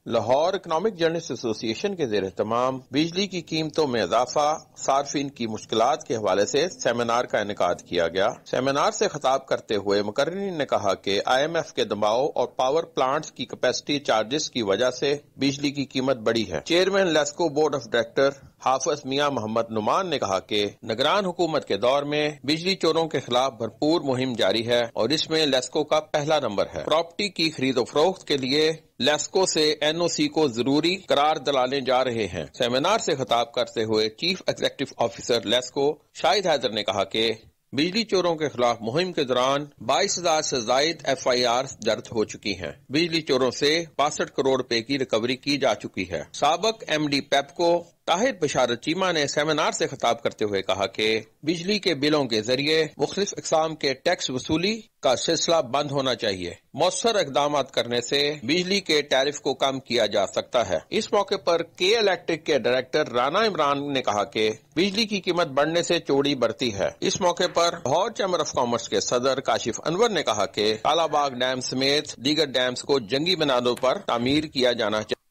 Lahore economic journalist association के ज़ेरे एहतमाम बिजली की कीमतों में इजाफा, सार्फिन की मुश्किलात के हवाले से सेमिनार का इनेकाद किया गया। सेमिनार से खिताब करते हुए मुकर्रिरीन ने कहा कि IMF के दबाव और पावर प्लांट्स की कैपेसिटी चार्जेस की वजह से बिजली की कीमत बढ़ी है। Chairman LESCO board of director Hafiz Mian Mohammad Numan ने कहा कि निगरान हुकूमत के दौर में बिजली चोरों के खिलाफ भरपूर मुहिम जारी है और इसमें लेस्को का पहला नंबर है। प्रॉपर्टी की खरीदो फरोख्त के लिए लेस्को से NOC को जरूरी करार दिलाने जा रहे हैं। सेमिनार से खिताब करते हुए chief executive officer LESCO Shahid Haider ने कहा कि बिजली चोरों के खिलाफ मुहिम के दौरान 22,000 से जायद FIR दर्ज हो चुकी हैं। बिजली चोरों से 62 करोड़ रुपए की रिकवरी की जा चुकी है। साबिक MD पेप्को ताहिर बशारत चीमा ने सेमिनार से खिताब करते हुए कहा कि बिजली के बिलों के जरिए मुख्तलिफ इकसाम के टैक्स वसूली का सिलसिला बंद होना चाहिए। मौसर इकदाम करने से बिजली के टैरिफ को कम किया जा सकता है। इस मौके पर K इलेक्ट्रिक के डायरेक्टर राना इमरान ने कहा कि बिजली की कीमत बढ़ने से चोरी बढ़ती है। इस मौके पर लाहौर चैम्बर ऑफ कॉमर्स के सदर काशिफ अनवर ने कहा कि कालाबाग डैम समेत दीगर डैम्स को जंगी बुनियादों पर तामीर किया जाना चाहिए।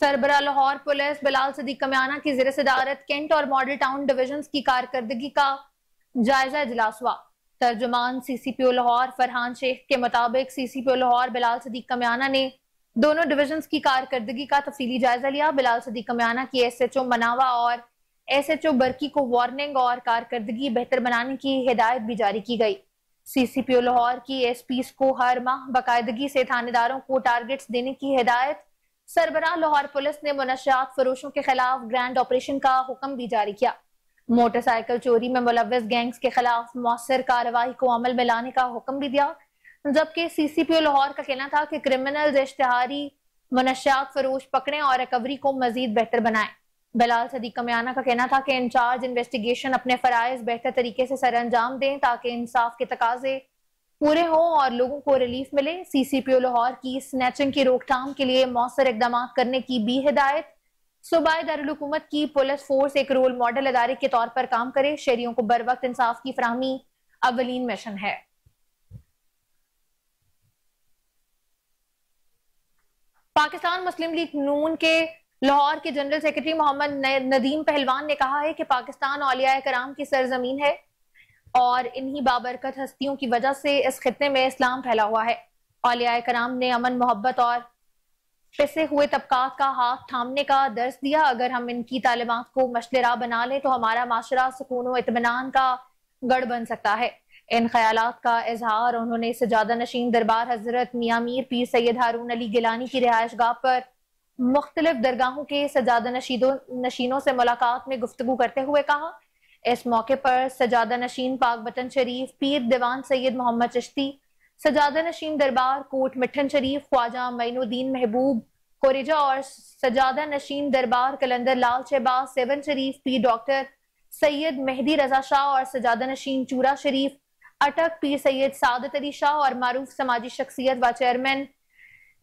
सरबरा लाहौर पुलिस बिलाल सदीक कमियाना की ज़ेर सदारत कैंट और मॉडल टाउन डिवीजन की कारकर्दगी का जायजा इजलास हुआ। तर्जुमान CCPO लाहौर फरहान शेख के मुताबिक CCPO लाहौर बिलाल सदीक कमियाना ने दोनों डिवीजन की कारकर्दगी का तफसीली जायजा लिया। बिलाल सदीक कमियाना की SHO मनावा और SHO बरकी को वार्निंग और कारकर्दगी बेहतर बनाने की हिदायत भी जारी की गई। CCPO लाहौर की SPs को हर माह बाकायदगी से थानेदारों को टारगेट्स देने की हिदायत। सरबराह लाहौर पुलिस ने मुनशियात फरोशों के खिलाफ ग्रैंड ऑपरेशन का हुक्म भी जारी किया। मोटरसाइकिल चोरी में मुलव्वस गैंग्स के खिलाफ मौसर कार्रवाई को अमल में लाने का हुक्म भी दिया, जबकि CCPO लाहौर का कहना था कि क्रिमिनल्स इश्तिहारी मनशियात फरोश पकड़ें और रिकवरी को मजीद बेहतर बनाएं। बिलाल सदीक कमियाना का कहना था कि इंचार्ज इन्वेस्टिगेशन अपने फराइज बेहतर तरीके से सरअंजाम दें ताकि इंसाफ के तकाजे पूरे हों और लोगों को रिलीफ मिले। CCPO लाहौर की स्नैचिंग की रोकथाम के लिए मौसर इकदाम करने की भी हिदायत। सूबाई दारुल हुकूमत की पुलिस फोर्स एक रोल मॉडल अदारे के तौर पर काम करे, शहरियों को बर वक्त इंसाफ की फराहमी अवलीन मिशन है। पाकिस्तान मुस्लिम लीग नून के लाहौर के जनरल सेक्रेटरी मोहम्मद नदीम पहलवान ने कहा है कि पाकिस्तान औलिया कराम की सरजमीन है और इन्हीं बाबरकत हस्तियों की वजह से इस खित्ते में इस्लाम फैला हुआ है। औलिया कराम ने अमन मोहब्बत और पिसे हुए तबकात का हाथ थामने का दर्स दिया। अगर हम इनकी तालीमात को मशले राह बना लें तो हमारा माशरा सुकून व इत्मीनान का गढ़ बन सकता है। इन ख्यालात का इजहार उन्होंने सजादा नशीन दरबार हजरत मियां मीर पीर सैयद हारून अली गिलानी की रिहाइश गाह पर मुख्तलिफ दरगाहों के सजादा नशीनों से मुलाकात में गुफ्तगू करते हुए कहा। इस मौके पर सजादा नशीन पाक बतन शरीफ पीर दीवान सैयद मोहम्मद चिश्ती, सजादा नशीन दरबार कोट मिठन शरीफ ख्वाजा मैनुद्दीन महबूब कोरेजा और सजादा नशीन दरबार कलंदर लाल शहबाज सेवन शरीफ पीर डॉक्टर सैयद मेहदी रजा शाह और सजादा नशीन चूरा शरीफ अटक पीर सैयद सादत अली शाह और मारूफ समाजी शख्सियत व चेयरमैन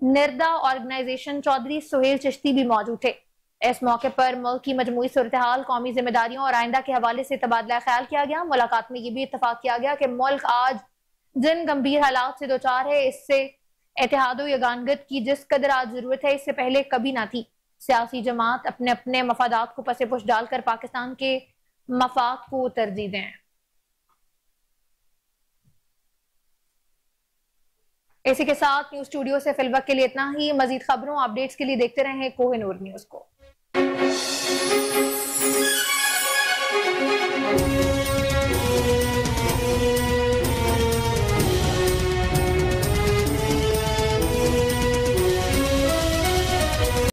निर्दा ऑर्गेनाइजेशन चौधरी सुहेल चिश्ती भी मौजूद थे। इस मौके पर मुल्क की मजमूई सूरत हाल, कौमी जिम्मेदारियों और आइंदा के हवाले से तबादला ख्याल किया गया। मुलाकात में यह भी इत्तफाक किया गया कि मुल्क आज जिन गंभीर हालात से दो चार है, इससे इत्तेहादो यगानगत की जिस कदर आज जरूरत है इससे पहले कभी ना थी। सियासी जमात अपने अपने मफादात को पसे पुश डालकर पाकिस्तान के मफाद को तरजीह दें। इसी के साथ न्यूज स्टूडियो से फिलवक्त के लिए इतना ही। मजीद खबरों अपडेट्स के लिए देखते रहें कोहिनूर न्यूज को।